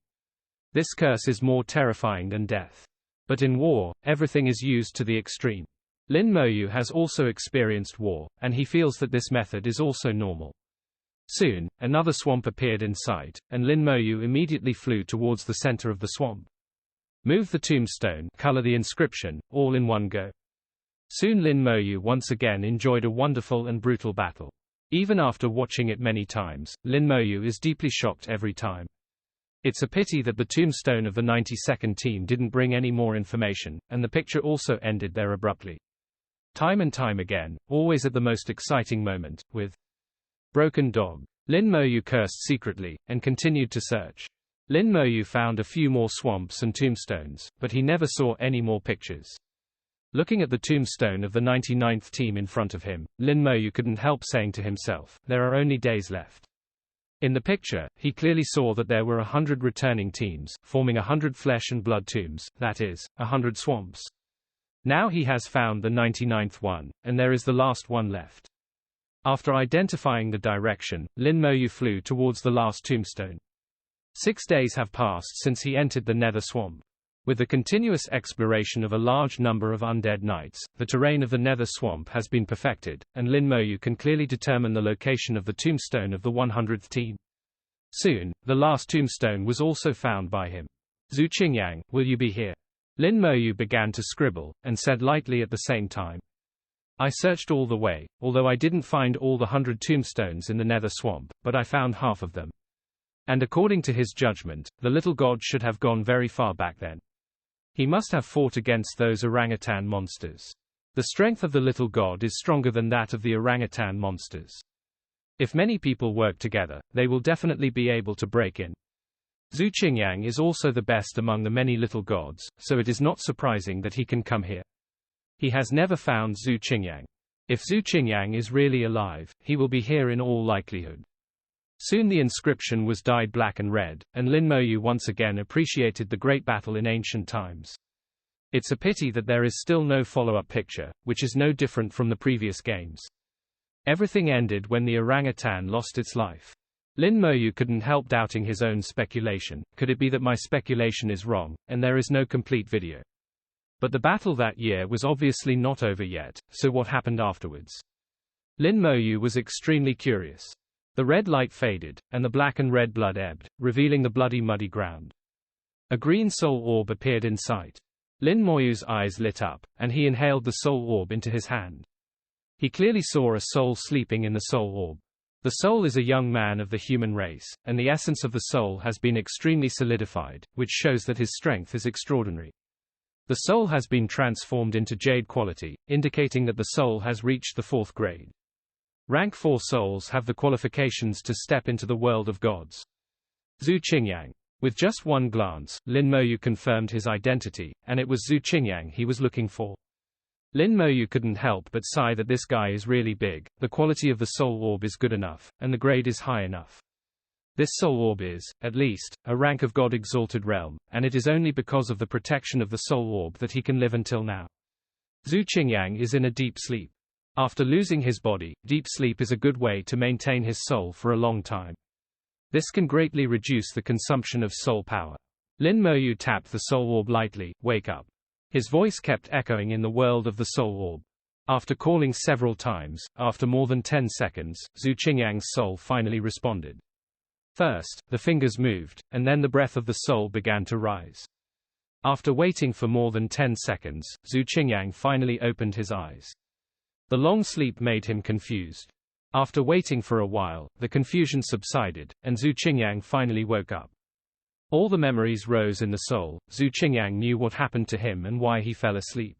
[SPEAKER 1] This curse is more terrifying than death. But in war, everything is used to the extreme. Lin Moyu has also experienced war, and he feels that this method is also normal. Soon, another swamp appeared in sight, and Lin Moyu immediately flew towards the center of the swamp. Move the tombstone, color the inscription, all in one go. Soon Lin Moyu once again enjoyed a wonderful and brutal battle. Even after watching it many times, Lin Moyu is deeply shocked every time. It's a pity that the tombstone of the 92nd team didn't bring any more information, and the picture also ended there abruptly. Time and time again, always at the most exciting moment, with broken dog. Lin Moyu cursed secretly, and continued to search. Lin Moyu found a few more swamps and tombstones, but he never saw any more pictures. Looking at the tombstone of the 99th team in front of him, Lin Moyu couldn't help saying to himself, there are only days left. In the picture, he clearly saw that there were 100 returning teams, forming 100 flesh and blood tombs, that is, 100 swamps. Now he has found the 99th one, and there is the last one left. After identifying the direction, Lin Moyu flew towards the last tombstone. 6 days have passed since he entered the Nether Swamp. With the continuous exploration of a large number of undead knights, the terrain of the Nether Swamp has been perfected, and Lin Moyu can clearly determine the location of the tombstone of the 100th team. Soon, the last tombstone was also found by him. Zhu Qingyang, will you be here? Lin Moyu began to scribble, and said lightly at the same time. I searched all the way, although I didn't find all the 100 tombstones in the Nether Swamp, but I found half of them. And according to his judgment, the little god should have gone very far back then. He must have fought against those orangutan monsters. The strength of the little god is stronger than that of the orangutan monsters. If many people work together, they will definitely be able to break in. Zhu Qingyang is also the best among the many little gods, so it is not surprising that he can come here. He has never found Zhu Qingyang. If Zhu Qingyang is really alive, he will be here in all likelihood. Soon the inscription was dyed black and red, and Lin Moyu once again appreciated the great battle in ancient times. It's a pity that there is still no follow-up picture, which is no different from the previous games. Everything ended when the orangutan lost its life. Lin Moyu couldn't help doubting his own speculation. Could it be that my speculation is wrong, and there is no complete video? But the battle that year was obviously not over yet, so what happened afterwards? Lin Moyu was extremely curious. The red light faded, and the black and red blood ebbed, revealing the bloody muddy ground. A green soul orb appeared in sight. Lin Moyu's eyes lit up, and he inhaled the soul orb into his hand. He clearly saw a soul sleeping in the soul orb. The soul is a young man of the human race, and the essence of the soul has been extremely solidified, which shows that his strength is extraordinary. The soul has been transformed into jade quality, indicating that the soul has reached the 4th grade. Rank 4 souls have the qualifications to step into the world of gods. Zhu Qingyang. With just one glance, Lin Moyu confirmed his identity, and it was Zhu Qingyang he was looking for. Lin Moyu couldn't help but sigh that this guy is really big, the quality of the soul orb is good enough, and the grade is high enough. This soul orb is, at least, a rank of God exalted realm, and it is only because of the protection of the soul orb that he can live until now. Zhu Qingyang is in a deep sleep. After losing his body, deep sleep is a good way to maintain his soul for a long time. This can greatly reduce the consumption of soul power. Lin Moyu tapped the soul orb lightly, wake up. His voice kept echoing in the world of the soul orb. After calling several times, after more than 10 seconds, Zhu Qingyang's soul finally responded. First, the fingers moved, and then the breath of the soul began to rise. After waiting for more than 10 seconds, Zhu Qingyang finally opened his eyes. The long sleep made him confused. After waiting for a while, the confusion subsided, and Zhu Qingyang finally woke up. All the memories rose in the soul. Zhu Qingyang knew what happened to him and why he fell asleep.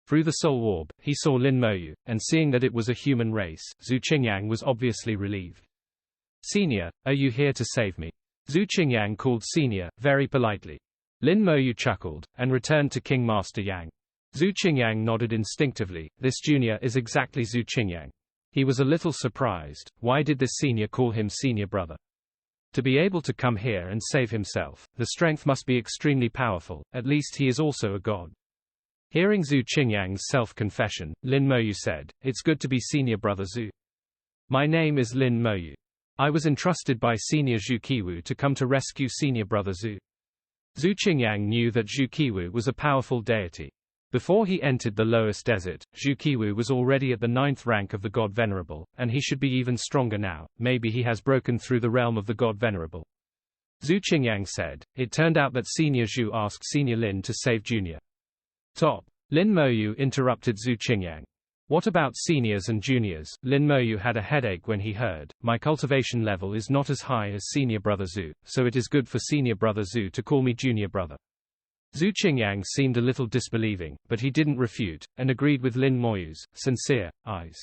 [SPEAKER 1] Through the soul orb, he saw Lin Moyu, and seeing that it was a human race, Zhu Qingyang was obviously relieved. Senior, are you here to save me? Zhu Qingyang called Senior, very politely. Lin Moyu chuckled, and returned to King Master Yang. Zhu Qingyang nodded instinctively. This junior is exactly Zhu Qingyang. He was a little surprised. Why did this senior call him senior brother? To be able to come here and save himself, the strength must be extremely powerful, at least he is also a god. Hearing Zhu Qingyang's self-confession, Lin Moyu said, it's good to be senior brother Zhu. My name is Lin Moyu. I was entrusted by senior Zhu Qiwu to come to rescue senior brother Zhu. Zhu Qingyang knew that Zhu Qiwu was a powerful deity. Before he entered the lowest desert, Zhu Qiwu was already at the 9th rank of the God Venerable, and he should be even stronger now. Maybe he has broken through the realm of the God Venerable. Zhu Qingyang said, it turned out that Senior Zhu asked Senior Lin to save Junior. Top. Lin Moyu interrupted Zhu Qingyang. What about seniors and juniors? Lin Moyu had a headache when he heard, my cultivation level is not as high as senior brother Zhu, so it is good for senior brother Zhu to call me junior brother. Zhu Qingyang seemed a little disbelieving, but he didn't refute, and agreed with Lin Moyu's sincere eyes.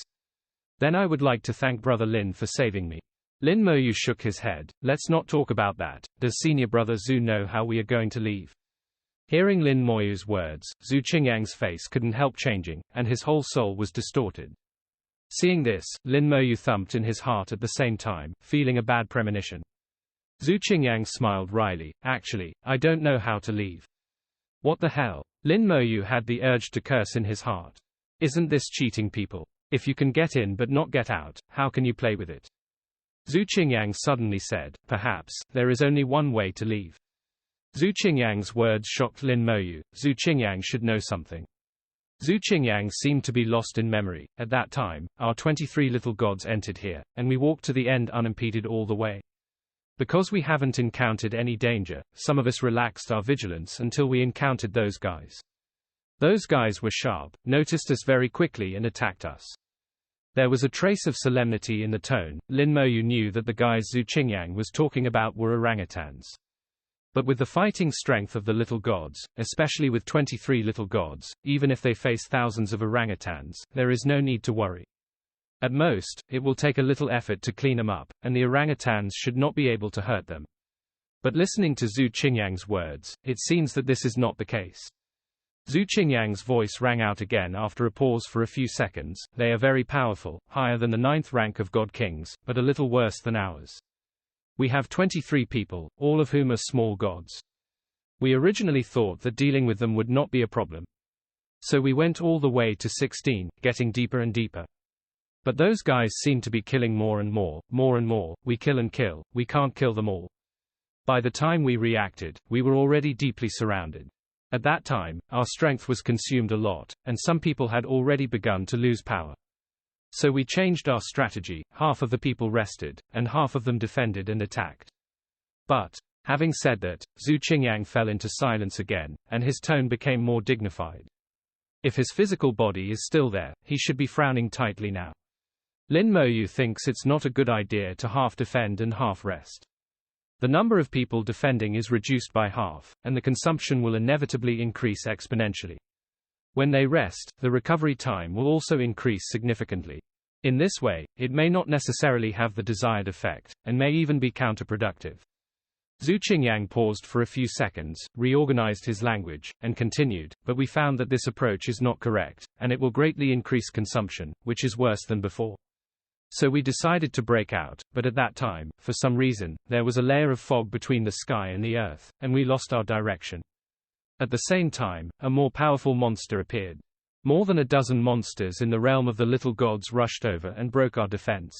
[SPEAKER 1] Then I would like to thank brother Lin for saving me. Lin Moyu shook his head. Let's not talk about that. Does senior brother Zhu know how we are going to leave? Hearing Lin Moyu's words, Zhu Qingyang's face couldn't help changing, and his whole soul was distorted. Seeing this, Lin Moyu thumped in his heart at the same time, feeling a bad premonition. Zhu Qingyang smiled wryly. Actually, I don't know how to leave. What the hell? Lin Moyu had the urge to curse in his heart. Isn't this cheating people? If you can get in but not get out, how can you play with it? Zhu Qingyang suddenly said, perhaps, there is only one way to leave. Zhu Qingyang's words shocked Lin Moyu. Zhu Qingyang should know something. Zhu Qingyang seemed to be lost in memory. At that time, our 23 little gods entered here, and we walked to the end unimpeded all the way. Because we haven't encountered any danger, some of us relaxed our vigilance until we encountered those guys. Those guys were sharp, noticed us very quickly and attacked us. There was a trace of solemnity in the tone. Lin Moyu knew that the guys Zhu Qingyang was talking about were orangutans. But with the fighting strength of the little gods, especially with 23 little gods, even if they face thousands of orangutans, there is no need to worry. At most, it will take a little effort to clean them up, and the orangutans should not be able to hurt them. But listening to Zhu Qingyang's words, it seems that this is not the case. Zhu Qingyang's voice rang out again after a pause for a few seconds. They are very powerful, higher than the 9th rank of God Kings, but a little worse than ours. We have 23 people, all of whom are small gods. We originally thought that dealing with them would not be a problem. So we went all the way to 16, getting deeper and deeper. But those guys seem to be killing more and more and more. We kill and kill, we can't kill them all. By the time we reacted, we were already deeply surrounded. At that time, our strength was consumed a lot, and some people had already begun to lose power. So we changed our strategy. Half of the people rested, and half of them defended and attacked. But, having said that, Zhu Qingyang fell into silence again, and his tone became more dignified. If his physical body is still there, he should be frowning tightly now. Lin Moyu thinks it's not a good idea to half defend and half rest. The number of people defending is reduced by half, and the consumption will inevitably increase exponentially. When they rest, the recovery time will also increase significantly. In this way, it may not necessarily have the desired effect, and may even be counterproductive. Zhu Qingyang paused for a few seconds, reorganized his language, and continued, but we found that this approach is not correct, and it will greatly increase consumption, which is worse than before. So we decided to break out, but at that time, for some reason, there was a layer of fog between the sky and the earth, and we lost our direction. At the same time, a more powerful monster appeared. More than a dozen monsters in the realm of the little gods rushed over and broke our defense.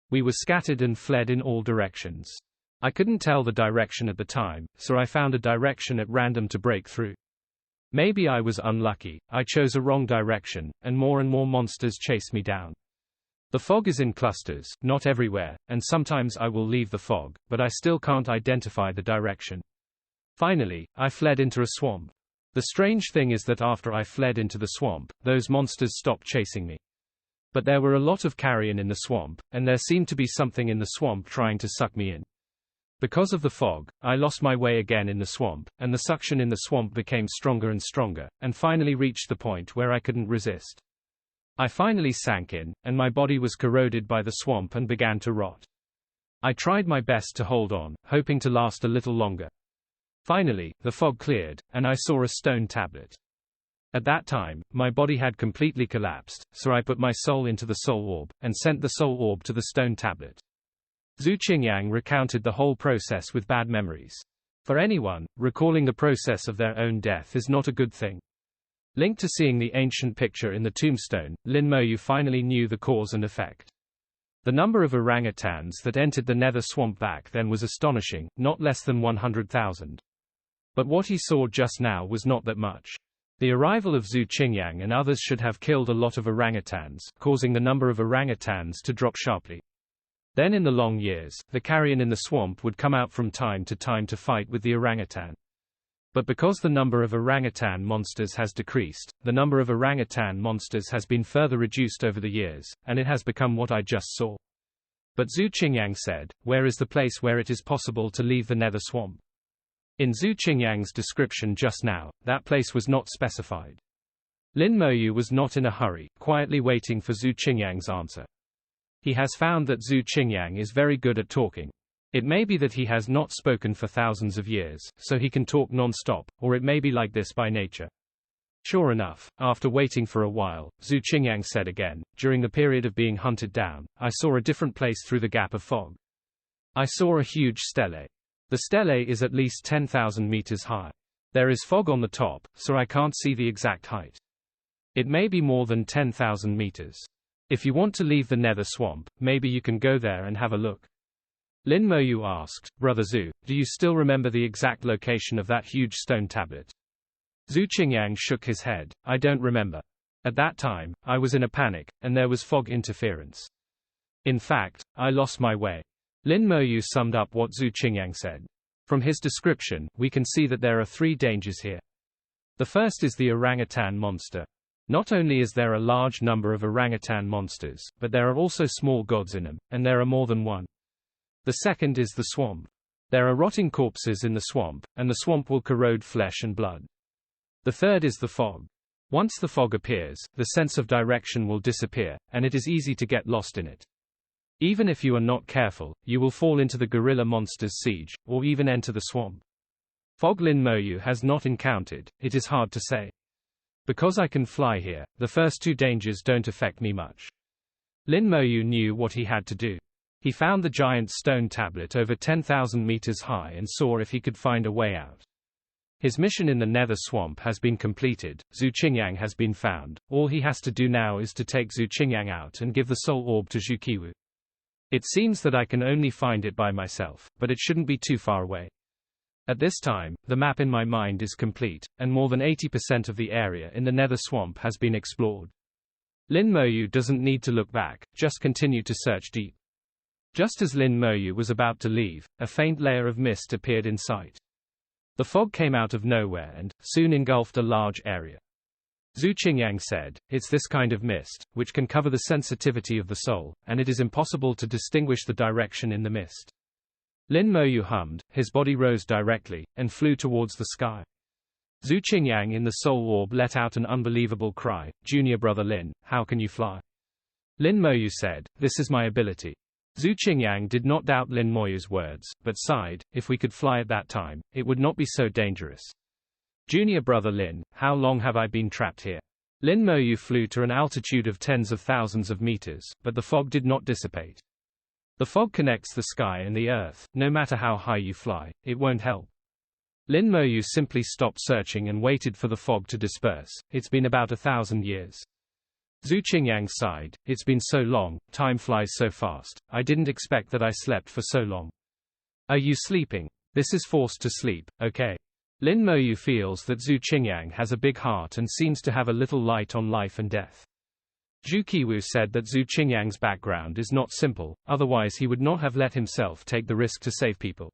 [SPEAKER 1] We were scattered and fled in all directions. I couldn't tell the direction at the time, so I found a direction at random to break through. Maybe I was unlucky, I chose a wrong direction, and more monsters chased me down. The fog is in clusters, not everywhere, and sometimes I will leave the fog, but I still can't identify the direction. Finally, I fled into a swamp. The strange thing is that after I fled into the swamp, those monsters stopped chasing me. But there were a lot of carrion in the swamp, and there seemed to be something in the swamp trying to suck me in. Because of the fog, I lost my way again in the swamp, and the suction in the swamp became stronger and stronger, and finally reached the point where I couldn't resist. I finally sank in, and my body was corroded by the swamp and began to rot. I tried my best to hold on, hoping to last a little longer. Finally, the fog cleared, and I saw a stone tablet. At that time, my body had completely collapsed, so I put my soul into the soul orb, and sent the soul orb to the stone tablet. Zhu Qingyang recounted the whole process with bad memories. For anyone, recalling the process of their own death is not a good thing. Linked to seeing the ancient picture in the tombstone, Lin Moyu finally knew the cause and effect. The number of orangutans that entered the nether swamp back then was astonishing, not less than 100,000. But what he saw just now was not that much. The arrival of Zhu Qingyang and others should have killed a lot of orangutans, causing the number of orangutans to drop sharply. Then in the long years, the carrion in the swamp would come out from time to fight with the orangutan. But because the number of orangutan monsters has decreased, the number of orangutan monsters has been further reduced over the years, and it has become what I just saw. But Zhu Qingyang said, where is the place where it is possible to leave the nether swamp? In Zhu Qingyang's description just now, that place was not specified. Lin Moyu was not in a hurry, quietly waiting for Zhu Qingyang's answer. He has found that Zhu Qingyang is very good at talking. It may be that he has not spoken for thousands of years, so he can talk non-stop, or it may be like this by nature. Sure enough, after waiting for a while, Zhu Qingyang said again, during the period of being hunted down, I saw a different place through the gap of fog. I saw a huge stele. The stele is at least 10,000 meters high. There is fog on the top, so I can't see the exact height. It may be more than 10,000 meters. If you want to leave the nether swamp, maybe you can go there and have a look. Lin Moyu asked, Brother Zhu, do you still remember the exact location of that huge stone tablet? Zhu Qingyang shook his head, I don't remember. At that time, I was in a panic, and there was fog interference. In fact, I lost my way. Lin Moyu summed up what Zhu Qingyang said. From his description, we can see that there are 3 dangers here. The first is the orangutan monster. Not only is there a large number of orangutan monsters, but there are also small gods in them, and there are more than one. The second is the swamp. There are rotting corpses in the swamp, and the swamp will corrode flesh and blood. The third is the fog. Once the fog appears, the sense of direction will disappear, and it is easy to get lost in it. Even if you are not careful, you will fall into the gorilla monster's siege, or even enter the swamp. Fog Lin Moyu has not encountered, it is hard to say. Because I can fly here, the first 2 dangers don't affect me much. Lin Moyu knew what he had to do. He found the giant stone tablet over 10,000 meters high and saw if he could find a way out. His mission in the nether swamp has been completed, Zhu Qingyang has been found, all he has to do now is to take Zhu Qingyang out and give the soul orb to Zhu Qiwu. It seems that I can only find it by myself, but it shouldn't be too far away. At this time, the map in my mind is complete, and more than 80% of the area in the nether swamp has been explored. Lin Moyu doesn't need to look back, just continue to search deep. Just as Lin Moyu was about to leave, a faint layer of mist appeared in sight. The fog came out of nowhere and, soon engulfed a large area. Zhu Qingyang said, it's this kind of mist, which can cover the sensitivity of the soul, and it is impossible to distinguish the direction in the mist. Lin Moyu hummed, his body rose directly, and flew towards the sky. Zhu Qingyang in the soul orb let out an unbelievable cry, Junior brother Lin, how can you fly? Lin Moyu said, this is my ability. Zhu Qingyang did not doubt Lin Moyu's words, but sighed, if we could fly at that time, it would not be so dangerous. Junior brother Lin, how long have I been trapped here? Lin Moyu flew to an altitude of tens of thousands of meters, but the fog did not dissipate. The fog connects the sky and the earth, no matter how high you fly, it won't help. Lin Moyu simply stopped searching and waited for the fog to disperse, it's been about 1,000 years. Zhu Qingyang sighed, it's been so long, time flies so fast, I didn't expect that I slept for so long. Are you sleeping? This is forced to sleep, okay. Lin Moyu feels that Zhu Qingyang has a big heart and seems to have a little light on life and death. Zhu Qiwu said that Zhu Qingyang's background is not simple, otherwise he would not have let himself take the risk to save people.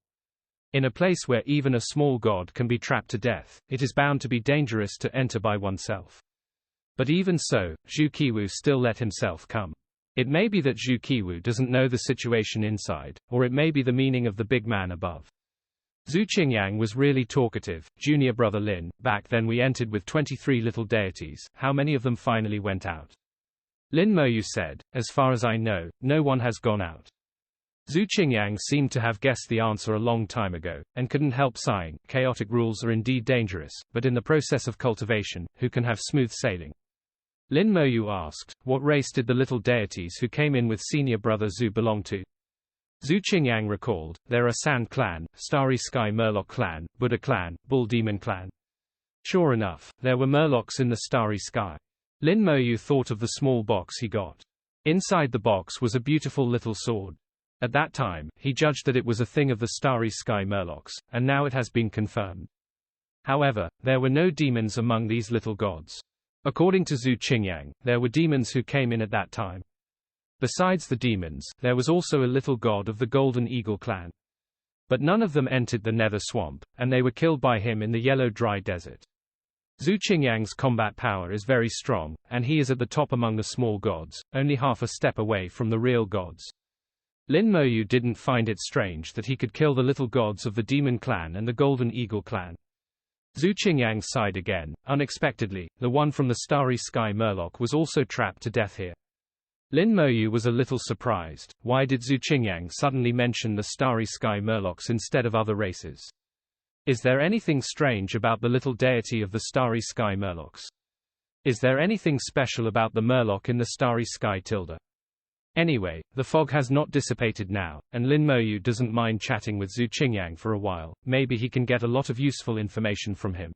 [SPEAKER 1] In a place where even a small god can be trapped to death, it is bound to be dangerous to enter by oneself. But even so, Zhu Qiwu still let himself come. It may be that Zhu Qiwu doesn't know the situation inside, or it may be the meaning of the big man above. Zhu Qingyang was really talkative, Junior brother Lin, back then we entered with 23 little deities, how many of them finally went out? Lin Moyu said, as far as I know, no one has gone out. Zhu Qingyang seemed to have guessed the answer a long time ago, and couldn't help sighing, chaotic rules are indeed dangerous, but in the process of cultivation, who can have smooth sailing? Lin Moyu asked, what race did the little deities who came in with senior brother Zhu belong to? Zhu Qingyang recalled, there are Sand Clan, Starry Sky Murloc Clan, Buddha Clan, Bull Demon Clan. Sure enough, there were Murlocs in the Starry Sky. Lin Moyu thought of the small box he got. Inside the box was a beautiful little sword. At that time, he judged that it was a thing of the Starry Sky Murlocs, and now it has been confirmed. However, there were no demons among these little gods. According to Zhu Qingyang, there were demons who came in at that time. Besides the demons, there was also a little god of the Golden Eagle clan. But none of them entered the Nether Swamp, and they were killed by him in the Yellow Dry Desert. Zhu Qingyang's combat power is very strong, and he is at the top among the small gods, only half a step away from the real gods. Lin Moyu didn't find it strange that he could kill the little gods of the Demon Clan and the Golden Eagle clan. Zhu Qingyang sighed again, unexpectedly, the one from the Starry Sky Murloc was also trapped to death here. Lin Moyu was a little surprised. Why did Zhu Qingyang suddenly mention the starry sky murlocs instead of other races? Is there anything strange about the little deity of the starry sky murlocs? Is there anything special about the murloc in the starry sky tilde? Anyway, the fog has not dissipated now, and Lin Moyu doesn't mind chatting with Zhu Qingyang for a while. Maybe he can get a lot of useful information from him.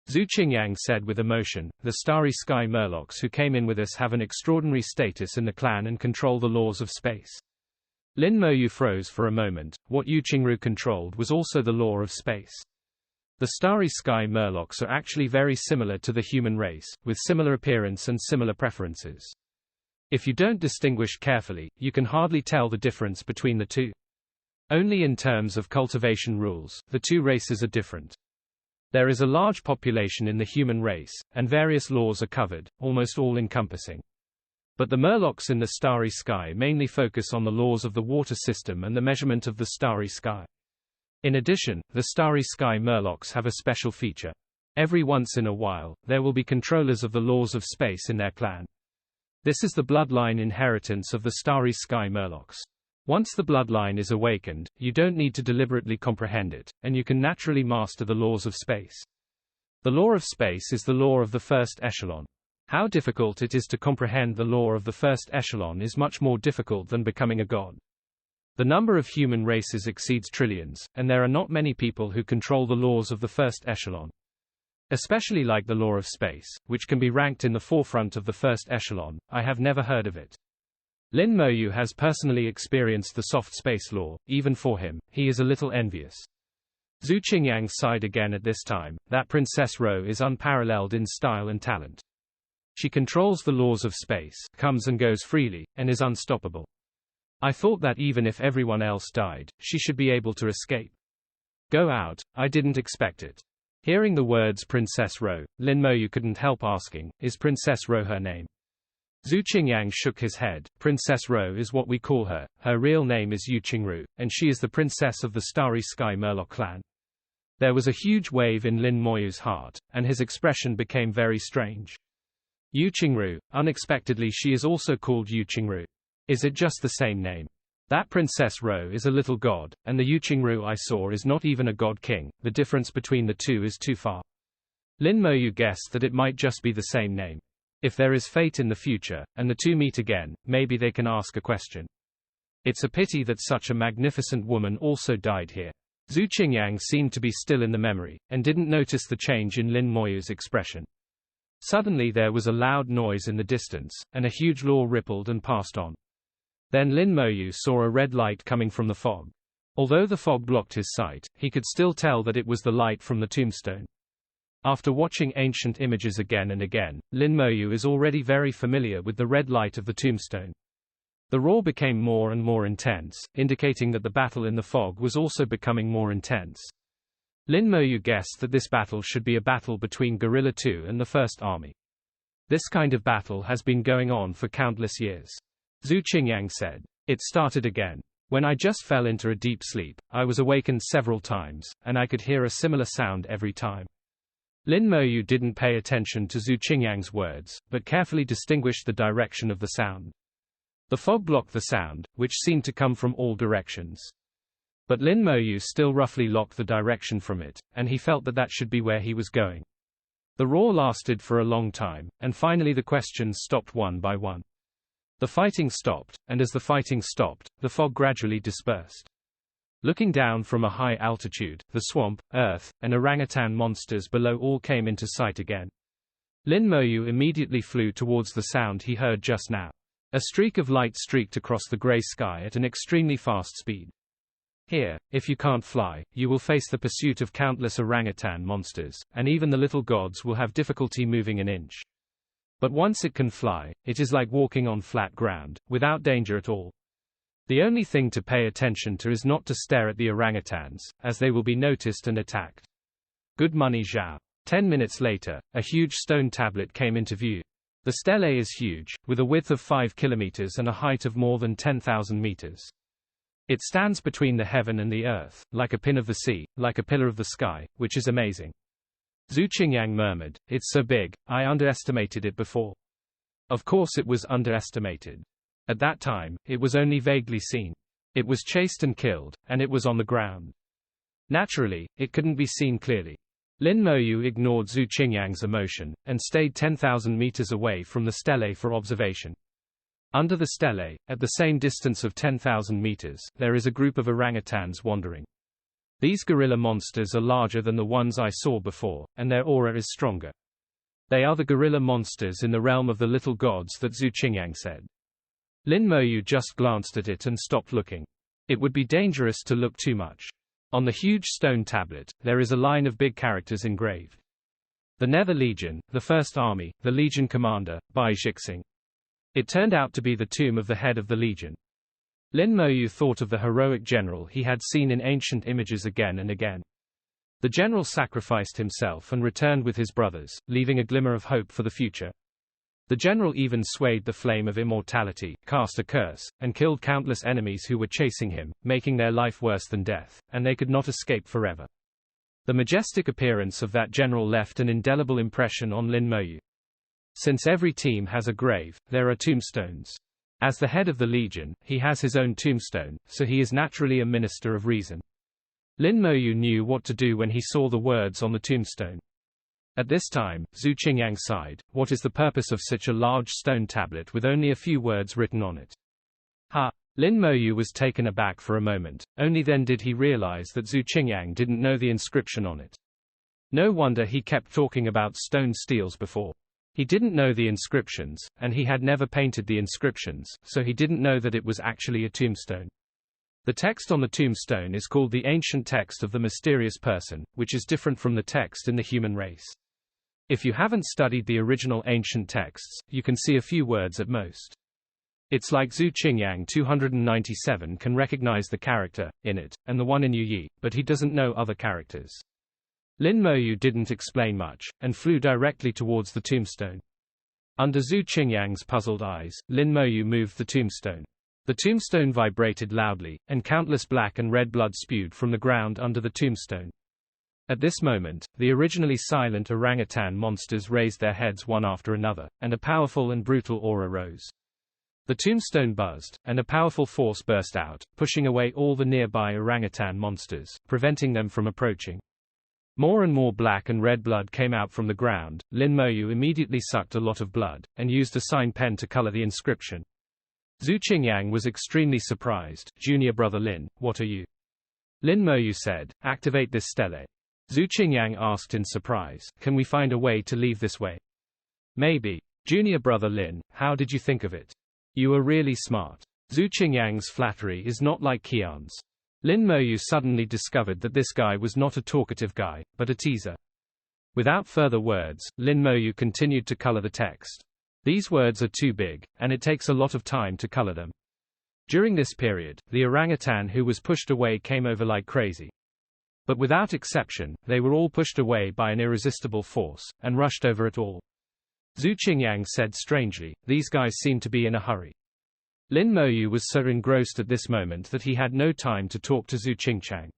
[SPEAKER 1] Zhu Qingyang said with emotion, "The starry sky murlocs who came in with us have an extraordinary status in the clan and control the laws of space." Lin Moyu froze for a moment. What Yu Qingru controlled was also the law of space. The starry sky murlocs are actually very similar to the human race, with similar appearance and similar preferences. If you don't distinguish carefully, you can hardly tell the difference between the two. Only in terms of cultivation rules, the two races are different. There is a large population in the human race, and various laws are covered, almost all-encompassing. But the murlocs in the starry sky mainly focus on the laws of the water system and the measurement of the starry sky. In addition, the starry sky murlocs have a special feature. Every once in a while, there will be controllers of the laws of space in their clan. This is the bloodline inheritance of the starry sky murlocs. Once the bloodline is awakened, you don't need to deliberately comprehend it, and you can naturally master the laws of space. The law of space is the law of the first echelon. How difficult it is to comprehend the law of the first echelon is much more difficult than becoming a god. The number of human races exceeds trillions, and there are not many people who control the laws of the first echelon. Especially like the law of space, which can be ranked in the forefront of the first echelon, I have never heard of it. Lin Moyu has personally experienced the soft space law. Even for him, he is a little envious. Zhu Qingyang sighed again at this time. That Princess Ro is unparalleled in style and talent. She controls the laws of space, comes and goes freely, and is unstoppable. I thought that even if everyone else died, she should be able to escape. Go out, I didn't expect it. Hearing the words Princess Ro, Lin Moyu couldn't help asking, is Princess Ro her name? Zhu Qingyang shook his head. Princess Ro is what we call her. Her real name is Yu Qingru, and she is the princess of the Starry Sky Murloc clan. There was a huge wave in Lin Moyu's heart, and his expression became very strange. Yu Qingru, unexpectedly she is also called Yu Qingru. Is it just the same name? That Princess Ro is a little god, and the Yu Qingru I saw is not even a god king. The difference between the two is too far. Lin Moyu guessed that it might just be the same name. If there is fate in the future, and the two meet again, maybe they can ask a question. It's a pity that such a magnificent woman also died here. Zhu Qingyang seemed to be still in the memory, and didn't notice the change in Lin Moyu's expression. Suddenly there was a loud noise in the distance, and a huge law rippled and passed on. Then Lin Moyu saw a red light coming from the fog. Although the fog blocked his sight, he could still tell that it was the light from the tombstone. After watching ancient images again and again, Lin Moyu is already very familiar with the red light of the tombstone. The roar became more and more intense, indicating that the battle in the fog was also becoming more intense. Lin Moyu guessed that this battle should be a battle between Guerrilla 2 and the First Army. This kind of battle has been going on for countless years. Zhu Qingyang said. It started again. When I just fell into a deep sleep, I was awakened several times, and I could hear a similar sound every time. Lin Moyu didn't pay attention to Zhu Qingyang's words, but carefully distinguished the direction of the sound. The fog blocked the sound, which seemed to come from all directions. But Lin Moyu still roughly locked the direction from it, and he felt that that should be where he was going. The roar lasted for a long time, and finally the questions stopped one by one. The fighting stopped, and as the fighting stopped, the fog gradually dispersed. Looking down from a high altitude, the swamp, earth, and orangutan monsters below all came into sight again. Lin Moyu immediately flew towards the sound he heard just now. A streak of light streaked across the gray sky at an extremely fast speed. Here, if you can't fly, you will face the pursuit of countless orangutan monsters, and even the little gods will have difficulty moving an inch. But once it can fly, it is like walking on flat ground, without danger at all. The only thing to pay attention to is not to stare at the orangutans, as they will be noticed and attacked. Good money, Zhao. 10 minutes later, a huge stone tablet came into view. The stele is huge, with a width of 5 kilometers and a height of more than 10,000 meters. It stands between the heaven and the earth, like a pin of the sea, like a pillar of the sky, which is amazing. Zhu Qingyang murmured, "It's so big, I underestimated it before." Of course it was underestimated. At that time, it was only vaguely seen. It was chased and killed, and it was on the ground. Naturally, it couldn't be seen clearly. Lin Moyu ignored Zhu Qingyang's emotion, and stayed 10,000 meters away from the stele for observation. Under the stele, at the same distance of 10,000 meters, there is a group of orangutans wandering. These gorilla monsters are larger than the ones I saw before, and their aura is stronger. They are the gorilla monsters in the realm of the little gods that Zhu Qingyang said. Lin Moyu just glanced at it and stopped looking. It would be dangerous to look too much. On the huge stone tablet, there is a line of big characters engraved. The Nether Legion, the First Army, the Legion Commander, Bai Jixing. It turned out to be the tomb of the head of the Legion. Lin Moyu thought of the heroic general he had seen in ancient images again and again. The general sacrificed himself and returned with his brothers, leaving a glimmer of hope for the future. The general even swayed the flame of immortality, cast a curse, and killed countless enemies who were chasing him, making their life worse than death, and they could not escape forever. The majestic appearance of that general left an indelible impression on Lin Moyu. Since every team has a grave, there are tombstones. As the head of the Legion, he has his own tombstone, so he is naturally a minister of reason. Lin Moyu knew what to do when he saw the words on the tombstone. At this time, Zhu Qingyang sighed. What is the purpose of such a large stone tablet with only a few words written on it? Ha! Lin Moyu was taken aback for a moment, only then did he realize that Zhu Qingyang didn't know the inscription on it. No wonder he kept talking about stone steels before. He didn't know the inscriptions, and he had never painted the inscriptions, so he didn't know that it was actually a tombstone. The text on the tombstone is called the ancient text of the mysterious person, which is different from the text in the human race. If you haven't studied the original ancient texts, you can see a few words at most. It's like Zhu Qingyang 297 can recognize the character in it, and the one in Yu Yi, but he doesn't know other characters. Lin Moyu didn't explain much, and flew directly towards the tombstone. Under Zhu Qingyang's puzzled eyes, Lin Moyu moved the tombstone. The tombstone vibrated loudly, and countless black and red blood spewed from the ground under the tombstone. At this moment, the originally silent orangutan monsters raised their heads one after another, and a powerful and brutal aura rose. The tombstone buzzed, and a powerful force burst out, pushing away all the nearby orangutan monsters, preventing them from approaching. More and more black and red blood came out from the ground. Lin Moyu immediately sucked a lot of blood, and used a sign pen to color the inscription. Zhu Qingyang was extremely surprised. Junior brother Lin, what are you? Lin Moyu said, activate this stele. Zhu Qingyang asked in surprise, can we find a way to leave this way? Maybe. Junior brother Lin, how did you think of it? You are really smart. Zhu Qingyang's flattery is not like Qian's. Lin Moyu suddenly discovered that this guy was not a talkative guy, but a teaser. Without further words, Lin Moyu continued to color the text. These words are too big, and it takes a lot of time to color them. During this period, the orangutan who was pushed away came over like crazy. But without exception, they were all pushed away by an irresistible force, and rushed over it all. Zhu Qingyang said strangely, these guys seem to be in a hurry. Lin Moyu was so engrossed at this moment that he had no time to talk to Zhu Qingyang.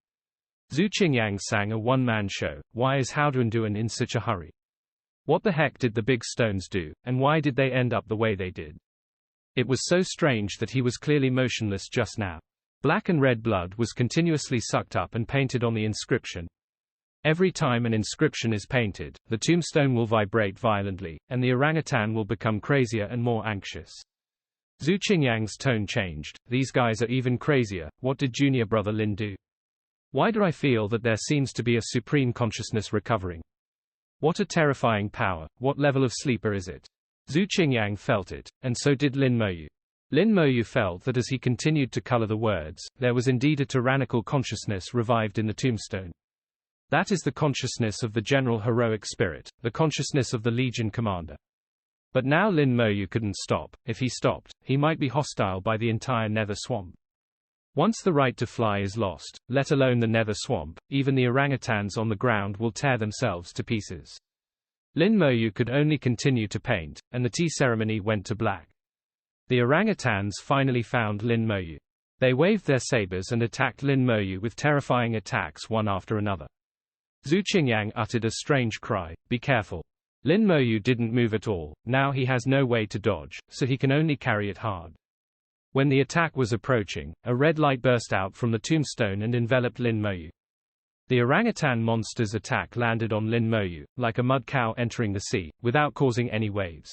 [SPEAKER 1] Zhu Qingyang sang a one-man show. Why is Howduan in such a hurry? What the heck did the big stones do, and why did they end up the way they did? It was so strange that he was clearly motionless just now. Black and red blood was continuously sucked up and painted on the inscription. Every time an inscription is painted, the tombstone will vibrate violently, and the orangutan will become crazier and more anxious. Zhu Qingyang's tone changed. These guys are even crazier. What did junior brother Lin do? Why do I feel that there seems to be a supreme consciousness recovering? What a terrifying power. What level of sleeper is it? Zhu Qingyang felt it, and so did Lin Moyu. Lin Moyu felt that as he continued to color the words, there was indeed a tyrannical consciousness revived in the tombstone. That is the consciousness of the general heroic spirit, the consciousness of the Legion commander. But now Lin Moyu couldn't stop. If he stopped, he might be hostile by the entire nether swamp. Once the right to fly is lost, let alone the nether swamp, even the orangutans on the ground will tear themselves to pieces. Lin Moyu could only continue to paint, and the tea ceremony went to black. The orangutans finally found Lin Moyu. They waved their sabers and attacked Lin Moyu with terrifying attacks one after another. Zhu Qingyang uttered a strange cry, be careful. Lin Moyu didn't move at all. Now he has no way to dodge, so he can only carry it hard. When the attack was approaching, a red light burst out from the tombstone and enveloped Lin Moyu. The orangutan monster's attack landed on Lin Moyu, like a mud cow entering the sea, without causing any waves.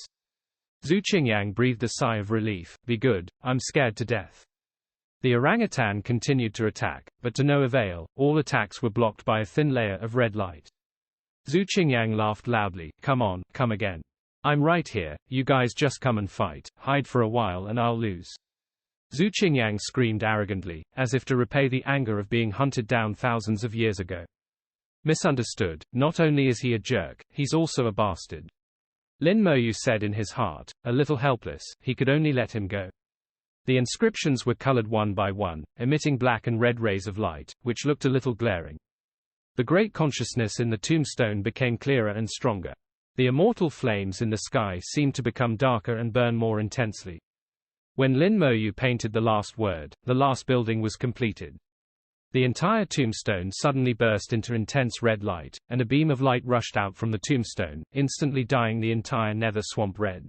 [SPEAKER 1] Zhu Qingyang breathed a sigh of relief. Be good, I'm scared to death. The orangutan continued to attack, but to no avail, all attacks were blocked by a thin layer of red light. Zhu Qingyang laughed loudly. Come on, come again. I'm right here, you guys just come and fight, hide for a while and I'll lose. Zhu Qingyang screamed arrogantly, as if to repay the anger of being hunted down thousands of years ago. Misunderstood, not only is he a jerk, he's also a bastard. Lin Moyu said in his heart, a little helpless, he could only let him go. The inscriptions were colored one by one, emitting black and red rays of light, which looked a little glaring. The great consciousness in the tombstone became clearer and stronger. The immortal flames in the sky seemed to become darker and burn more intensely. When Lin Moyu painted the last word, the last building was completed. The entire tombstone suddenly burst into intense red light, and a beam of light rushed out from the tombstone, instantly dyeing the entire nether swamp red.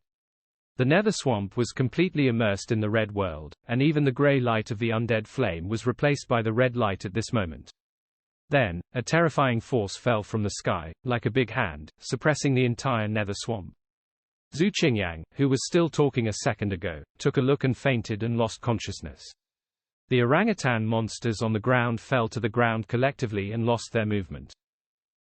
[SPEAKER 1] The nether swamp was completely immersed in the red world, and even the grey light of the undead flame was replaced by the red light at this moment. Then, a terrifying force fell from the sky, like a big hand, suppressing the entire nether swamp. Zhu Qingyang, who was still talking a second ago, took a look and fainted and lost consciousness. The orangutan monsters on the ground fell to the ground collectively and lost their movement.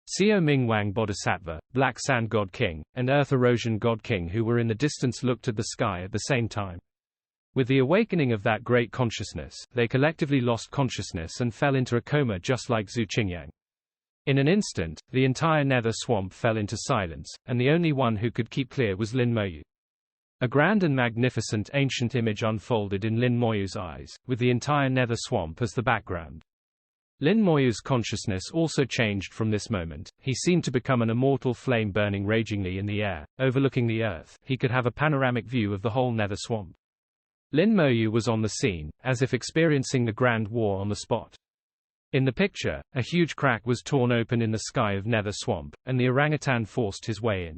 [SPEAKER 1] Xiao Mingwang Bodhisattva, Black Sand God King, and Earth Erosion God King who were in the distance looked at the sky at the same time. With the awakening of that great consciousness, they collectively lost consciousness and fell into a coma just like Zhu Qingyang. In an instant, the entire nether swamp fell into silence, and the only one who could keep clear was Lin Moyu. A grand and magnificent ancient image unfolded in Lin Moyu's eyes, with the entire nether swamp as the background. Lin Moyu's consciousness also changed from this moment. He seemed to become an immortal flame burning ragingly in the air, overlooking the earth. He could have a panoramic view of the whole nether swamp. Lin Moyu was on the scene, as if experiencing the grand war on the spot. In the picture, a huge crack was torn open in the sky of nether swamp, and the orangutan forced his way in.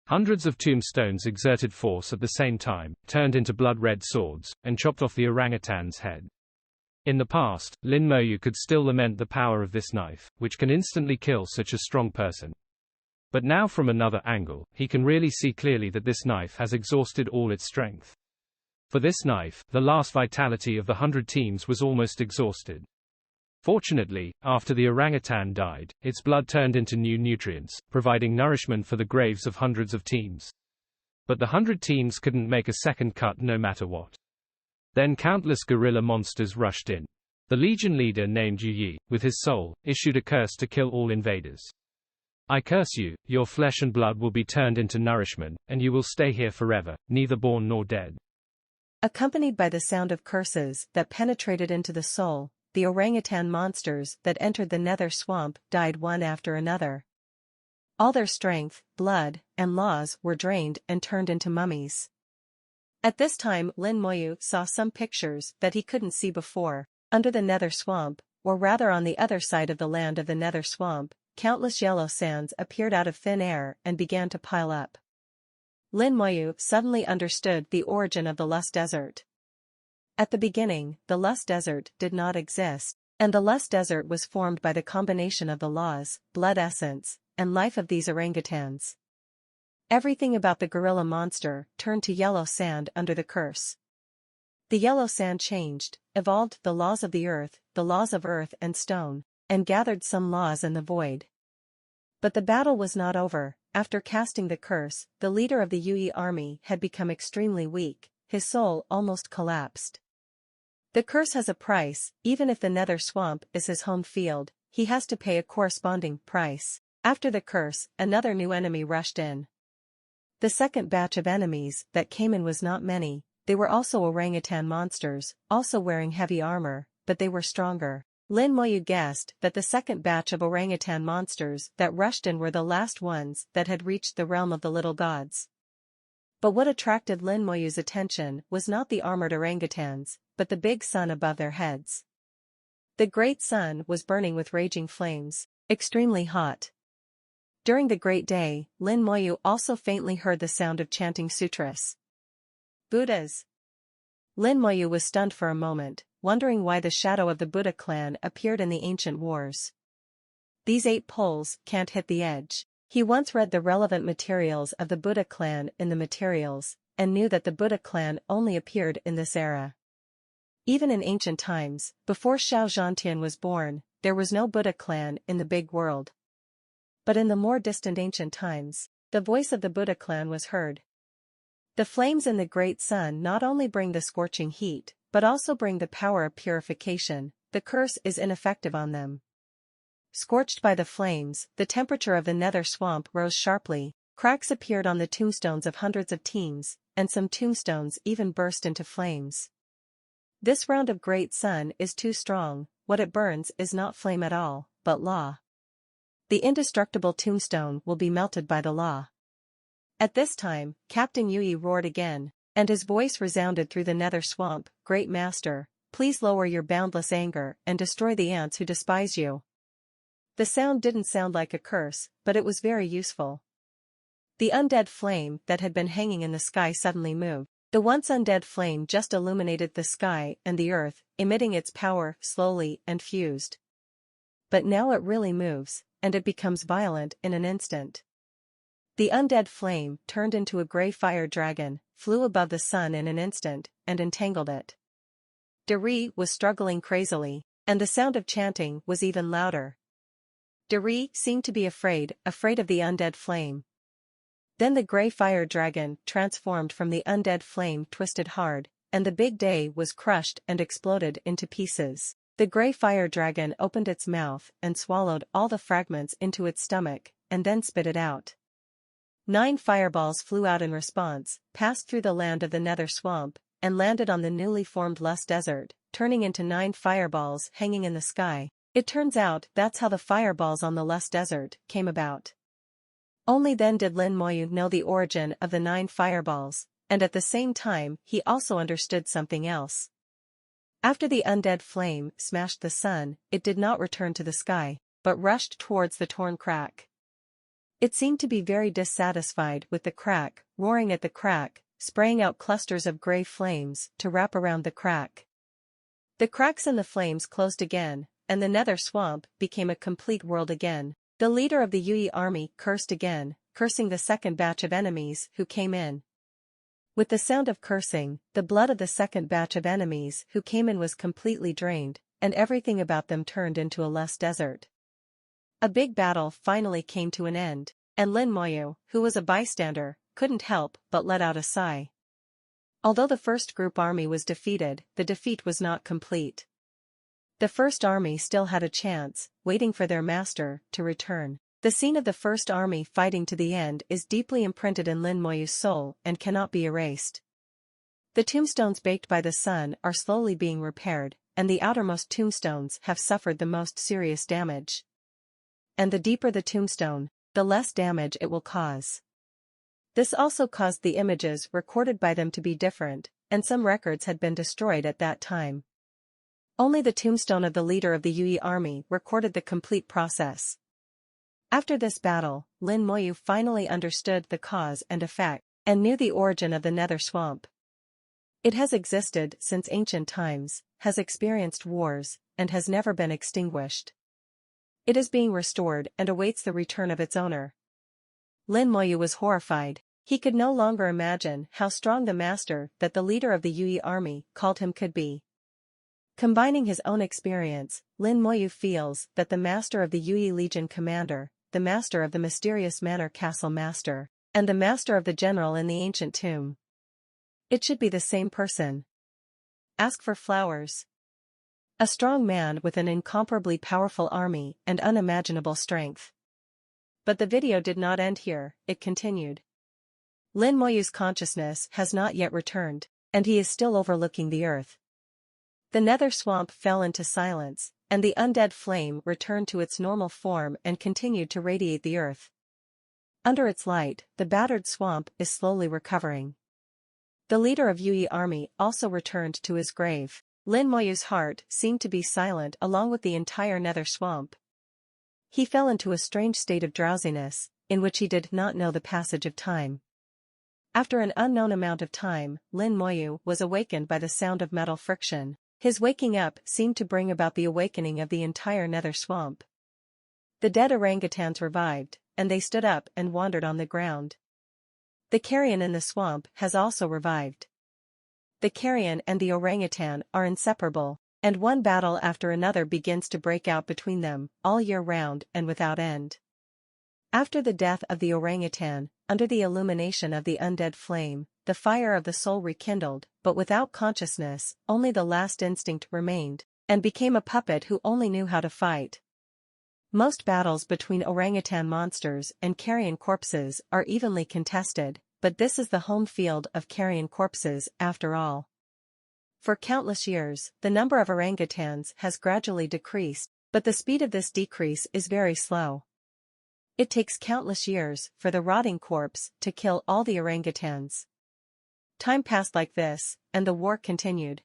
[SPEAKER 1] Hundreds of tombstones exerted force at the same time, turned into blood-red swords, and chopped off the orangutan's head. In the past, Lin Moyu could still lament the power of this knife, which can instantly kill such a strong person. But now from another angle, he can really see clearly that this knife has exhausted all its strength. For this knife, the last vitality of the 100 teams was almost exhausted. Fortunately, after the orangutan died, its blood turned into new nutrients, providing nourishment for the graves of hundreds of teams. But the 100 teams couldn't make a second cut no matter what. Then countless gorilla monsters rushed in. The legion leader named Yu Yi, with his soul, issued a curse to kill all invaders. I curse you, your flesh and blood will be turned into nourishment, and you will stay here forever, neither born nor dead.
[SPEAKER 2] Accompanied by the sound of curses that penetrated into the soul, the orangutan monsters that entered the nether swamp died one after another. All their strength, blood, and laws were drained and turned into mummies. At this time Lin Moyu saw some pictures that he couldn't see before. Under the nether swamp, or rather on the other side of the land of the nether swamp, countless yellow sands appeared out of thin air and began to pile up. Lin Moyu suddenly understood the origin of the Lust Desert. At the beginning, the Lust Desert did not exist, and the Lust Desert was formed by the combination of the laws, blood essence, and life of these orangutans. Everything about the gorilla monster turned to yellow sand under the curse. The yellow sand changed, evolved the laws of the earth and stone, and gathered some laws in the void. But the battle was not over. After casting the curse, the leader of the Yui army had become extremely weak, his soul almost collapsed. The curse has a price. Even if the nether swamp is his home field, he has to pay a corresponding price. After the curse, another new enemy rushed in. The second batch of enemies that came in was not many. They were also orangutan monsters, also wearing heavy armor, but they were stronger. Lin Moyu guessed that the second batch of orangutan monsters that rushed in were the last ones that had reached the realm of the little gods. But what attracted Lin Moyu's attention was not the armored orangutans, but the big sun above their heads. The great sun was burning with raging flames, extremely hot. During the great day, Lin Moyu also faintly heard the sound of chanting sutras. Buddhas. Lin Moyu was stunned for a moment, wondering why the shadow of the Buddha clan appeared in the ancient wars. These 8 poles can't hit the edge. He once read the relevant materials of the Buddha clan in the materials, and knew that the Buddha clan only appeared in this era. Even in ancient times, before Xiao Zhantian was born, there was no Buddha clan in the big world. But in the more distant ancient times, the voice of the Buddha clan was heard. The flames in the great sun not only bring the scorching heat, but also bring the power of purification. The curse is ineffective on them. Scorched by the flames, the temperature of the nether swamp rose sharply, cracks appeared on the tombstones of hundreds of teams, and some tombstones even burst into flames. This round of great sun is too strong, what it burns is not flame at all, but law. The indestructible tombstone will be melted by the law. At this time, Captain Yui roared again, and his voice resounded through the nether swamp, "Great Master, please lower your boundless anger and destroy the ants who despise you." The sound didn't sound like a curse, but it was very useful. The undead flame that had been hanging in the sky suddenly moved. The once undead flame just illuminated the sky and the earth, emitting its power slowly and fused. But now it really moves, and it becomes violent in an instant. The undead flame turned into a grey fire dragon, flew above the sun in an instant, and entangled it. Deri was struggling crazily, and the sound of chanting was even louder. Deri seemed to be afraid of the undead flame. Then the grey fire dragon transformed from the undead flame, twisted hard, and the big day was crushed and exploded into pieces. The grey fire dragon opened its mouth and swallowed all the fragments into its stomach, and then spit it out. 9 fireballs flew out in response, passed through the land of the nether swamp, and landed on the newly formed Lust Desert, turning into 9 fireballs hanging in the sky. It turns out that's how the fireballs on the Lust Desert came about. Only then did Lin Moyu know the origin of the 9 fireballs, and at the same time he also understood something else. After the undead flame smashed the sun, it did not return to the sky, but rushed towards the torn crack. It seemed to be very dissatisfied with the crack, roaring at the crack, spraying out clusters of grey flames to wrap around the crack. The cracks in the flames closed again, and the nether swamp became a complete world again. The leader of the Yui army cursed again, cursing the second batch of enemies who came in. With the sound of cursing, the blood of the second batch of enemies who came in was completely drained, and everything about them turned into a Lust Desert. A big battle finally came to an end, and Lin Moyu, who was a bystander, couldn't help but let out a sigh. Although the first group army was defeated, the defeat was not complete. The first army still had a chance, waiting for their master to return. The scene of the first army fighting to the end is deeply imprinted in Lin Moyu's soul and cannot be erased. The tombstones baked by the sun are slowly being repaired, and the outermost tombstones have suffered the most serious damage. And the deeper the tombstone, the less damage it will cause. This also caused the images recorded by them to be different, and some records had been destroyed at that time. Only the tombstone of the leader of the Yui army recorded the complete process. After this battle, Lin Moyu finally understood the cause and effect, and knew the origin of the nether swamp. It has existed since ancient times, has experienced wars, and has never been extinguished. It is being restored and awaits the return of its owner. Lin Moyu was horrified. He could no longer imagine how strong the master that the leader of the Yui army called him could be. Combining his own experience, Lin Moyu feels that the master of the Yui Legion commander, the master of the mysterious manor castle master, and the master of the general in the ancient tomb. It should be the same person. Ask for flowers. A strong man with an incomparably powerful army and unimaginable strength. But the video did not end here, it continued. Lin Moyu's consciousness has not yet returned, and he is still overlooking the earth. The nether swamp fell into silence, and the undead flame returned to its normal form and continued to radiate the earth. Under its light, the battered swamp is slowly recovering. The leader of Yui army also returned to his grave. Lin Moyu's heart seemed to be silent along with the entire nether swamp. He fell into a strange state of drowsiness, in which he did not know the passage of time. After an unknown amount of time, Lin Moyu was awakened by the sound of metal friction. His waking up seemed to bring about the awakening of the entire nether swamp. The dead orangutans revived, and they stood up and wandered on the ground. The carrion in the swamp has also revived. The carrion and the orangutan are inseparable, and one battle after another begins to break out between them, all year round and without end. After the death of the orangutan, under the illumination of the undead flame, the fire of the soul rekindled, but without consciousness, only the last instinct remained, and became a puppet who only knew how to fight. Most battles between orangutan monsters and carrion corpses are evenly contested, but this is the home field of carrion corpses after all. For countless years, the number of orangutans has gradually decreased, but the speed of this decrease is very slow. It takes countless years for the rotting corpse to kill all the orangutans. Time passed like this, and the war continued.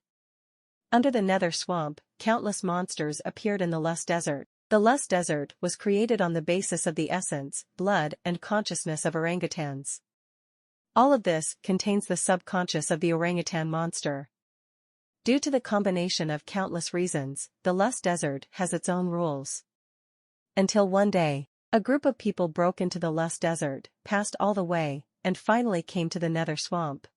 [SPEAKER 2] Under the nether swamp, countless monsters appeared in the Lust Desert. The Lust Desert was created on the basis of the essence, blood, and consciousness of orangutans. All of this contains the subconscious of the orangutan monster. Due to the combination of countless reasons, the Lust Desert has its own rules. Until one day, a group of people broke into the Lust Desert, passed all the way, and finally came to the nether swamp.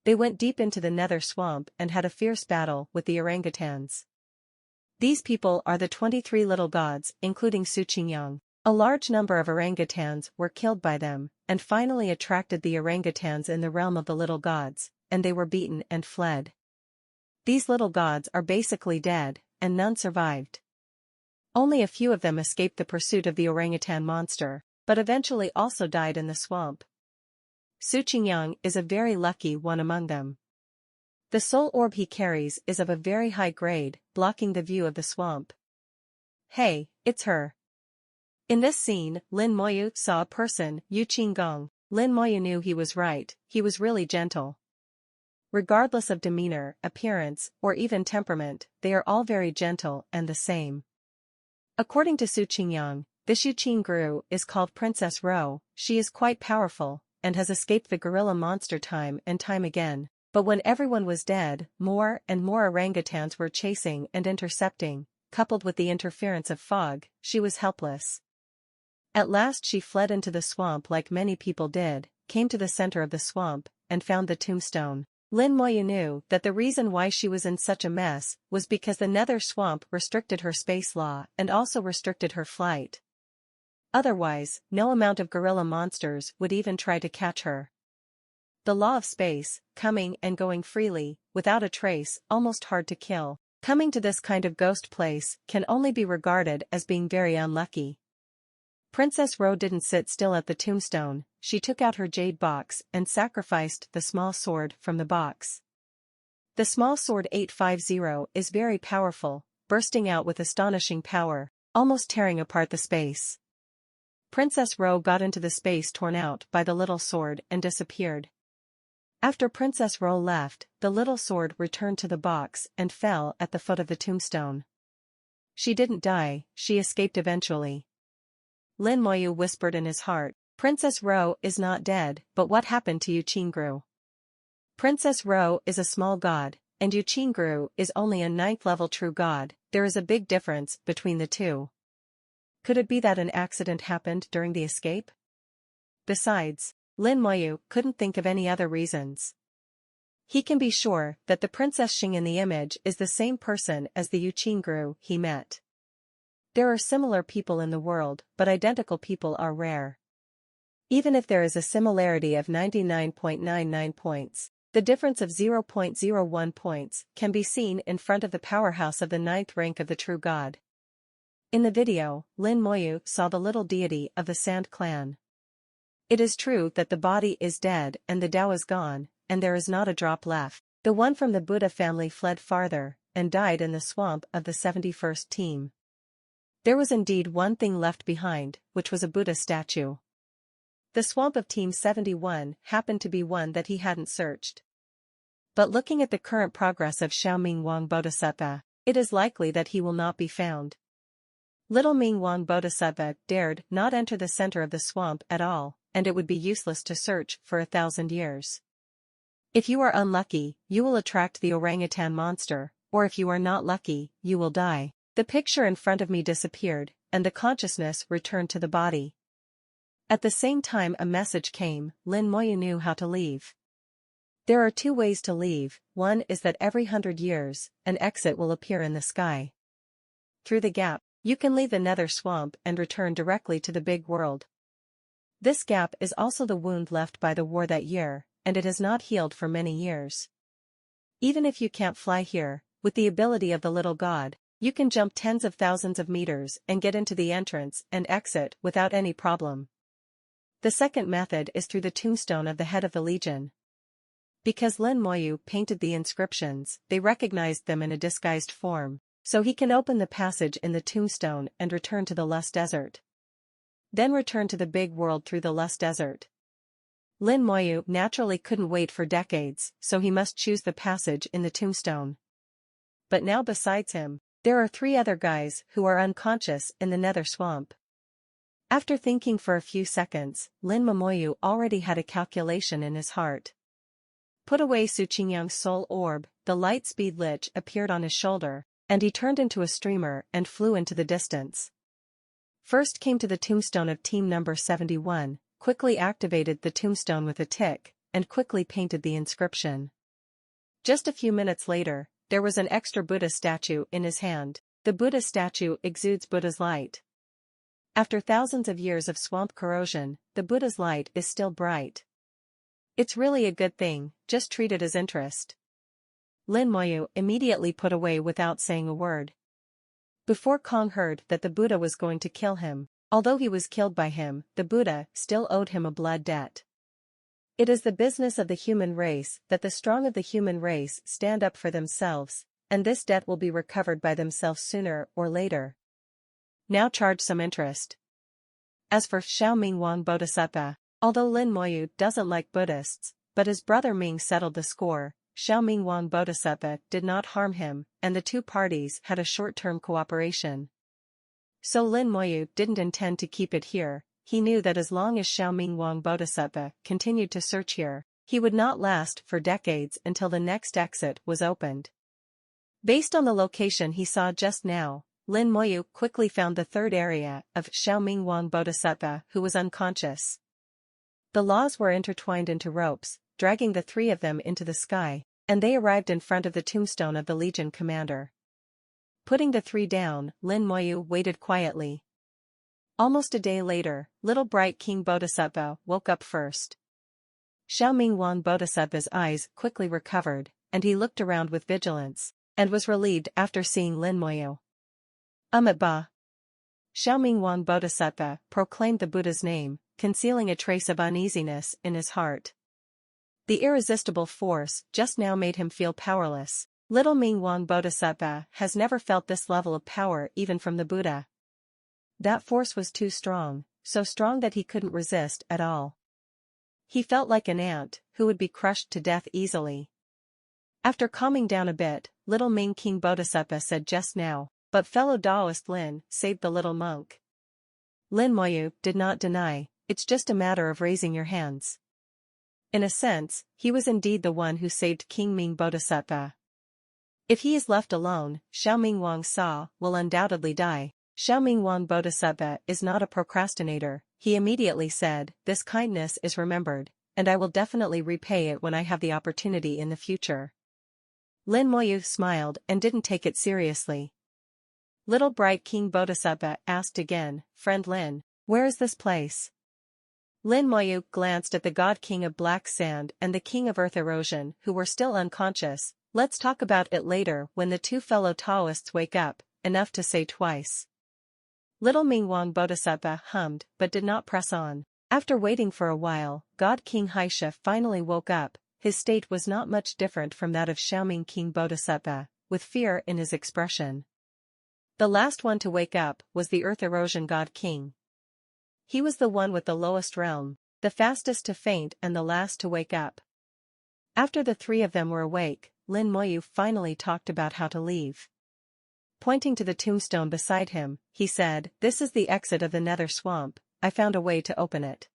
[SPEAKER 2] They went deep into the nether swamp and had a fierce battle with the orangutans. These people are the 23 little gods, including Suqingyang. A large number of orangutans were killed by them, and finally attracted the orangutans in the realm of the little gods, and they were beaten and fled. These little gods are basically dead, and none survived. Only a few of them escaped the pursuit of the orangutan monster, but eventually also died in the swamp. Suqingyang is a very lucky one among them. The soul orb he carries is of a very high grade, blocking the view of the swamp. Hey, it's her. In this scene, Lin Moyu saw a person, Yu Qinggong. Lin Moyu knew he was right, he was really gentle. Regardless of demeanor, appearance, or even temperament, they are all very gentle and the same. According to Suqingyang, this Yu Qingru is called Princess Ro. She is quite powerful, and has escaped the gorilla monster time and time again. But when everyone was dead, more and more orangutans were chasing and intercepting, coupled with the interference of fog, she was helpless. At last she fled into the swamp like many people did, came to the center of the swamp, and found the tombstone. Lin Moyu knew that the reason why she was in such a mess was because the nether swamp restricted her space law and also restricted her flight. Otherwise, no amount of gorilla monsters would even try to catch her. The law of space, coming and going freely, without a trace, almost hard to kill. Coming to this kind of ghost place can only be regarded as being very unlucky. Princess Ro didn't sit still at the tombstone, she took out her jade box and sacrificed the small sword from the box. The small sword 850 is very powerful, bursting out with astonishing power, almost tearing apart the space. Princess Ro got into the space torn out by the little sword and disappeared. After Princess Ro left, the little sword returned to the box and fell at the foot of the tombstone. She didn't die, she escaped eventually. Lin Moyu whispered in his heart, Princess Ro is not dead, but what happened to Yu Qingru? Princess Ro is a small god, and Yu Qingru is only a 9th level true god. There is a big difference between the two. Could it be that an accident happened during the escape? Besides, Lin Moyu couldn't think of any other reasons. He can be sure that the Princess Xing in the image is the same person as the Yu Qingru he met. There are similar people in the world, but identical people are rare. Even if there is a similarity of 99.99 points, the difference of 0.01 points can be seen in front of the powerhouse of the 9th rank of the true god. In the video, Lin Moyu saw the little deity of the Sand clan. It is true that the body is dead and the Tao is gone, and there is not a drop left. The one from the Buddha family fled farther, and died in the swamp of the 71st team. There was indeed one thing left behind, which was a Buddha statue. The swamp of Team 71 happened to be one that he hadn't searched. But looking at the current progress of Xiao Ming Wang Bodhisattva, it is likely that he will not be found. Little Ming Wang Bodhisattva dared not enter the center of the swamp at all, and it would be useless to search for 1,000 years. If you are unlucky, you will attract the orangutan monster, or if you are not lucky, you will die. The picture in front of me disappeared, and the consciousness returned to the body. At the same time a message came, Lin Moyu knew how to leave. There are two ways to leave. One is that every 100 years, an exit will appear in the sky. Through the gap, you can leave the nether swamp and return directly to the big world. This gap is also the wound left by the war that year, and it has not healed for many years. Even if you can't fly here, with the ability of the little god, you can jump tens of thousands of meters and get into the entrance and exit without any problem. The second method is through the tombstone of the head of the legion. Because Lin Moyu painted the inscriptions, they recognized them in a disguised form, so he can open the passage in the tombstone and return to the Lust Desert. Then return to the big world through the Lust Desert. Lin Moyu naturally couldn't wait for decades, so he must choose the passage in the tombstone. But now besides him, there are 3 other guys who are unconscious in the nether swamp. After thinking for a few seconds, Lin Moyu already had a calculation in his heart. Put away Su Qingyang's soul orb, the light speed lich appeared on his shoulder, and he turned into a streamer and flew into the distance. First came to the tombstone of team number 71, quickly activated the tombstone with a tick, and quickly painted the inscription. Just a few minutes later, there was an extra Buddha statue in his hand. The Buddha statue exudes Buddha's light. After thousands of years of swamp corrosion, the Buddha's light is still bright. It's really a good thing, just treat it as interest. Lin Moyu immediately put away without saying a word. Before Kong heard that the Buddha was going to kill him, although he was killed by him, the Buddha still owed him a blood debt. It is the business of the human race that the strong of the human race stand up for themselves, and this debt will be recovered by themselves sooner or later. Now charge some interest. As for Xiao Ming Wang Bodhisattva, although Lin Moyu doesn't like Buddhists, but his brother Ming settled the score, Xiao Ming Wang Bodhisattva did not harm him, and the two parties had a short-term cooperation. So Lin Moyu didn't intend to keep it here. He knew that as long as Xiao Ming Wang Bodhisattva continued to search here, he would not last for decades until the next exit was opened. Based on the location he saw just now, Lin Moyu quickly found the third area of Xiao Ming Wang Bodhisattva, who was unconscious. The laws were intertwined into ropes, dragging the 3 of them into the sky, and they arrived in front of the tombstone of the Legion commander. Putting the 3 down, Lin Moyu waited quietly. Almost a day later, little bright King Bodhisattva woke up first. Xiao Ming Wang Bodhisattva's eyes quickly recovered, and he looked around with vigilance, and was relieved after seeing Lin Moyu. Ba. Xiao Ming Wang Bodhisattva proclaimed the Buddha's name, concealing a trace of uneasiness in his heart. The irresistible force just now made him feel powerless. Little Ming Wang Bodhisattva has never felt this level of power even from the Buddha. That force was too strong, so strong that he couldn't resist at all. He felt like an ant who would be crushed to death easily. After calming down a bit, little Ming King Bodhisattva said just now, but fellow Taoist Lin saved the little monk. Lin Moyu did not deny, it's just a matter of raising your hands. In a sense, he was indeed the one who saved King Ming Bodhisattva. If he is left alone, Xiao Ming Wang Sa will undoubtedly die. Xiao Ming Wang Bodhisattva is not a procrastinator, he immediately said, this kindness is remembered, and I will definitely repay it when I have the opportunity in the future. Lin Moyu smiled and didn't take it seriously. Little bright King Bodhisattva asked again, Friend Lin, where is this place? Lin Moyu glanced at the God King of Black Sand and the King of Earth Erosion, who were still unconscious. Let's talk about it later when the 2 fellow Taoists wake up, enough to say twice. Little Ming Wang Bodhisattva hummed but did not press on. After waiting for a while, God King Haisha finally woke up. His state was not much different from that of Xiao Ming King Bodhisattva, with fear in his expression. The last one to wake up was the Earth Erosion God King. He was the one with the lowest realm, the fastest to faint and the last to wake up. After the 3 of them were awake, Lin Moyu finally talked about how to leave. Pointing to the tombstone beside him, he said, This is the exit of the nether swamp, I found a way to open it.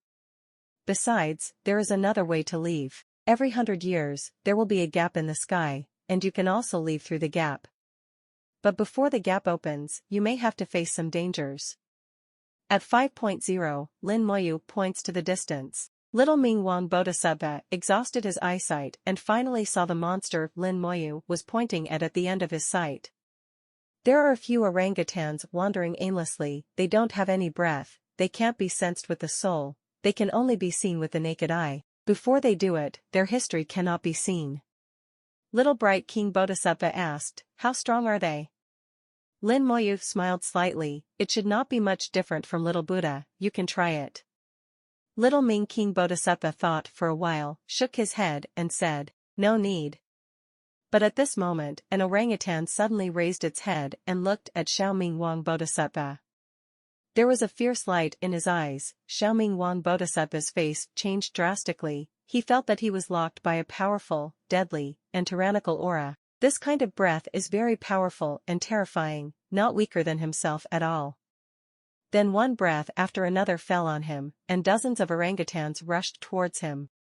[SPEAKER 2] Besides, there is another way to leave. Every 100 years, there will be a gap in the sky, and you can also leave through the gap. But before the gap opens, you may have to face some dangers. At 5.0, Lin Moyu points to the distance. Little Ming Wang Bodhisattva exhausted his eyesight and finally saw the monster Lin Moyu was pointing at the end of his sight. There are a few orangutans wandering aimlessly, they don't have any breath, they can't be sensed with the soul, they can only be seen with the naked eye. Before they do it, their history cannot be seen. Little Bright King Bodhisattva asked, "How strong are they?" Lin Moyu smiled slightly, "It should not be much different from Little Buddha, you can try it." Little Ming King Bodhisattva thought for a while, shook his head, and said, "No need." But at this moment, an orangutan suddenly raised its head and looked at Xiaoming Wang Bodhisattva. There was a fierce light in his eyes. Xiaoming Wang Bodhisattva's face changed drastically, he felt that he was locked by a powerful, deadly, and tyrannical aura. This kind of breath is very powerful and terrifying, not weaker than himself at all. Then one breath after another fell on him, and dozens of orangutans rushed towards him.